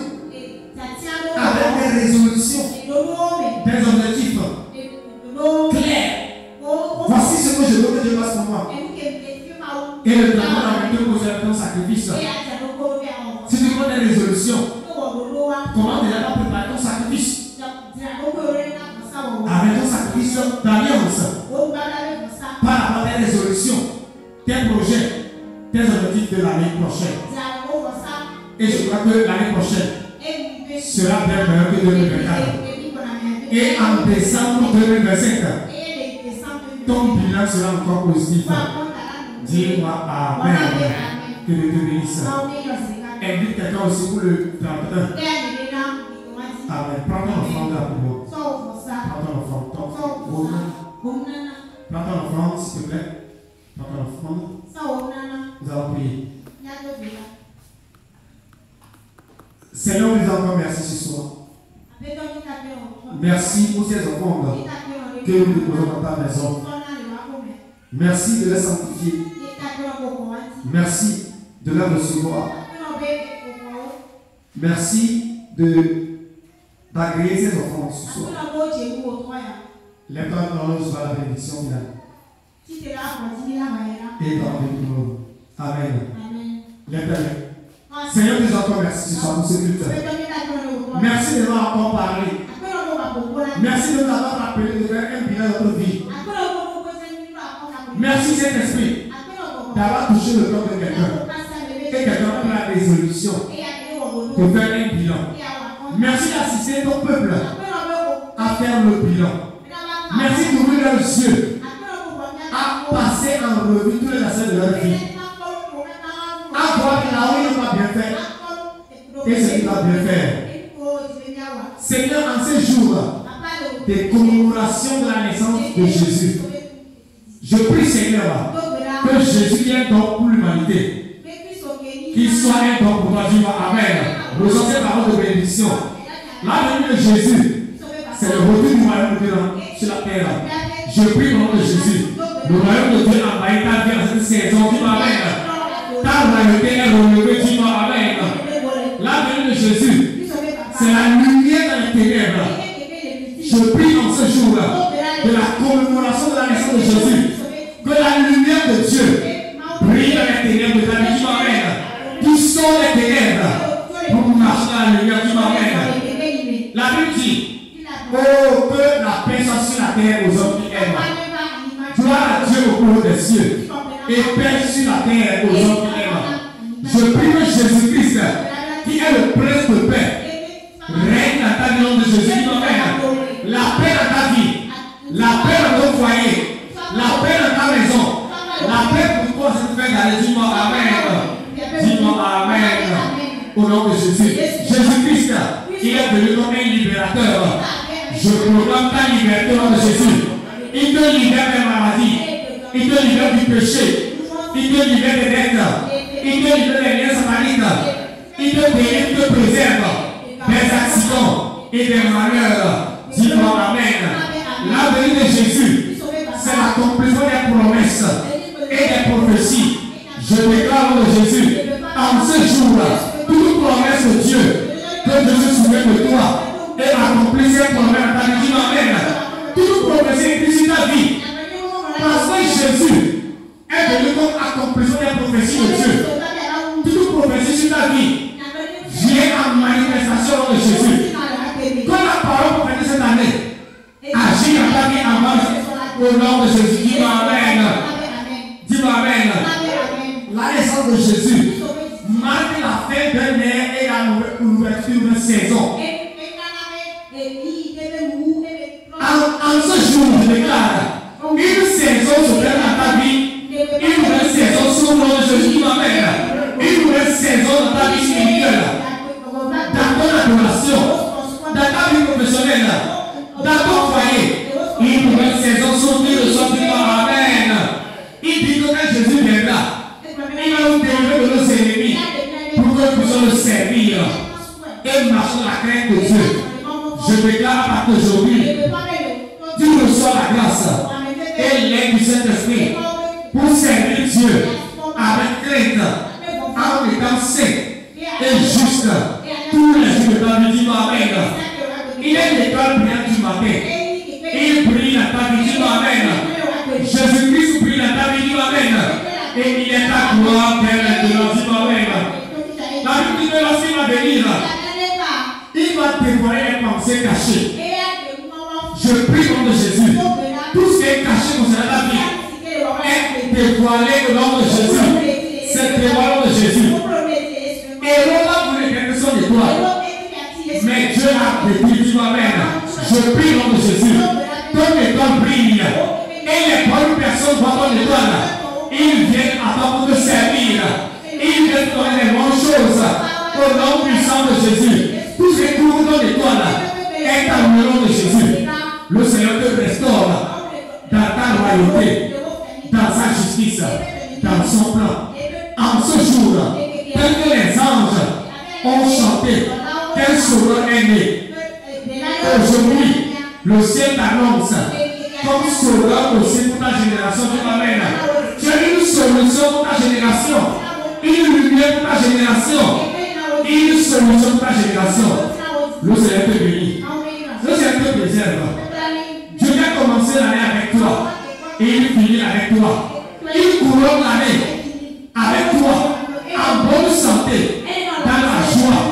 Avec des résolutions. Des objectifs clairs. Voici ce que je veux que Dieu fasse pour moi. Et le travail va te poser ton sacrifice. Si tu prends des résolutions, comment déjà pas préparer ton sacrifice? Avec ton sacrifice d'alliance, par rapport à tes résolutions, tes projets, tes objectifs de l'année prochaine. Et je crois que l'année prochaine sera bien meilleure que 2024. Et en décembre 2025, ton bilan sera encore positif. Dis-moi Amen. Que Dieu te bénisse. Invite quelqu'un aussi pour le 31. Amen. Prends ton offrande là pour moi. Prends ton offrande. Prends ton offrande, s'il te plaît. Prends ton offrande. Nous allons prier. Seigneur, nous encore merci ce soir. Merci pour ces offrandes que nous déposons dans ta maison. Merci de les sanctifier. Merci de les recevoir. Merci d'agréer ces offrandes ce soir. Lève-toi dans le soir la bénédiction finale. Et dans le monde. Amen. Lève-toi. Seigneur, nous encore merci ce soir pour ce culte. Merci de nous avoir parlé. Merci de nous avoir rappelé de faire un bilan de notre vie. Merci Saint-Esprit d'avoir touché le cœur de quelqu'un. Et quelqu'un prend la résolution de faire un bilan. Merci d'assister ton peuple à faire le bilan. Merci d'ouvrir leurs yeux à passer en revue tous les aspects de leur vie. À voir là où ils n'ont pas bien fait et ce qu'ils doivent bien faire. Seigneur, en ces jours de commémoration de la naissance de Jésus, je prie, Seigneur, que Jésus vienne donc pour l'humanité. Qu'il soit un don pour toi, dis-moi Amen. Reçois ces paroles de bénédiction. La venue de Jésus, c'est le retour du royaume de Dieu sur la terre. Je prie au nom de Jésus. Le royaume de Dieu envahit ta vie dans cette saison, dis-moi Amen. Ta royauté est relevée, dis-moi Amen. La venue de Jésus, c'est la lumière dans les ténèbres. Je prie en ce jour-là de la commémoration de la naissance de Jésus, que la lumière de Dieu brille dans les ténèbres de ta vie, dis-moi Amen. Tu sors les ténèbres pour marcher dans la lumière, dis-moi Amen. La Dieu au plus haut des cieux et Père sur la terre aux hommes qui aiment. Je prie que Jésus-Christ, qui est le prince de paix, règne dans ta vie de Jésus. Amen. La paix dans ta vie, la paix dans ton foyer, la paix dans ta maison, la paix pour toi, c'est de faire d'aller. Dis-moi Amen. Dis-moi Amen. Au nom de Jésus. Jésus-Christ, il est venu comme un libérateur. Je proclame ta liberté au nom de Jésus. Il te libère des maladies. Il te libère du péché. Il te libère des dettes. Il te libère des liens sataniques. Il te délivre, il te préserve des accidents et des malheurs. Dis-moi Amen. La venue de Jésus, c'est l'accomplissement des promesses et des prophéties. Je déclare au nom de Jésus, en ce jour, toute promesse de Dieu, que Dieu se souvient de toi et accomplit ses promesses dans ta vie. Dis-moi Amen. Toute prophétie écrite sur ta vie. Parce que Jésus est venu comme accomplissement des prophéties de Dieu. Toute prophétie sur ta vie vient en manifestation de Jésus. Quand la parole prophétique cette année agit dans ta vie avant au nom de Jésus. Dis-moi Amen. Dis-moi Amen. La naissance de Jésus marque la fin d'un ère et l'ouverture d'une saison. En ce jour, je déclare une saison s'ouvre dans ta vie, une nouvelle saison s'ouvre au nom de Jésus. Dis-moi Amen. Une nouvelle saison dans ta vie spirituelle, dans ton adoration, dans ta vie professionnelle, dans ton foyer. Une nouvelle saison s'ouvre le soir. Dis-moi Amen. Il dit que quand Jésus viendra, il va nous délivrer de nos ennemis pour que nous puissions le servir et marcher dans la crainte de Dieu. Je déclare à partir d'aujourd'hui, tu reçois la grâce et l'aide du Saint-Esprit pour servir Dieu avec crainte, en étant saint et juste tous les jours de ta vie. Dis-moi Amen. Il est l'étoile brillante du matin. Il brille dans ta vie. Dis-moi Amen. Jésus-Christ brille dans ta vie. Dis-moi Amen. Et il est ta gloire, Père maintenant. Dis-moi Amen. La Bible dit que lorsqu'il va venir, il va dévoiler les pensées cachées. Je prie au nom de Jésus. Tout ce qui est caché concernant ta vie est dévoilé au nom de Jésus. C'est dévoilé au nom de Jésus. Et l'on a voulu quelque chose de toi. Mais Dieu a détruit. Dis-moi Amen. Je prie au nom de Jésus. Ton étoile brille. Et les bonnes personnes voient ton étoile. Ils viennent à toi pour te servir. Ils viennent te donner les bonnes choses. Au nom puissant de Jésus. Tout ce qui couvre ton étoile est dans le nom de Jésus. Le Seigneur te restaure dans ta royauté, dans sa justice, dans son plan. En ce jour, tel que les anges ont chanté, quel sauveur est né. Aujourd'hui, le ciel t'annonce comme sauveur aussi pour ta génération. Tu m'amènes. Tu as une solution pour ta génération, une lumière pour ta génération, une solution pour ta génération. Le Seigneur te bénit. Le Seigneur te préserve. Dieu a commencé l'année avec toi et il finit avec toi. Il couronne l'année avec toi en bonne santé, dans la joie,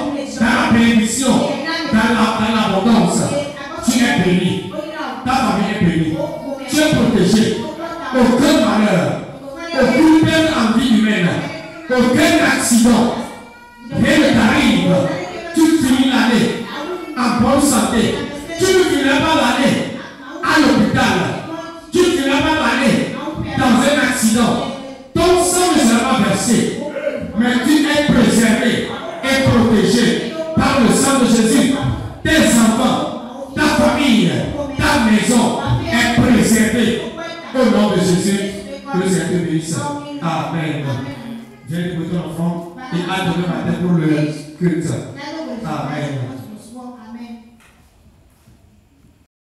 dans la bénédiction, dans l'abondance. Tu es béni. Ta famille est bénie. Tu es protégé. Aucun malheur, aucune peine en vie humaine, aucun accident, rien ne t'arrive. Tu finis l'année en bonne santé. Tu ne finiras pas l'année à l'hôpital. Tu ne finiras pas l'année dans un accident. Ton sang ne sera pas versé, mais tu es préservé et protégé par le sang de Jésus. Tes enfants, ta famille, ta maison est préservée au nom de Jésus. Que le Seigneur te bénisse. Amen. Viens écouter ton enfant et à demain matin pour le culte. Amen.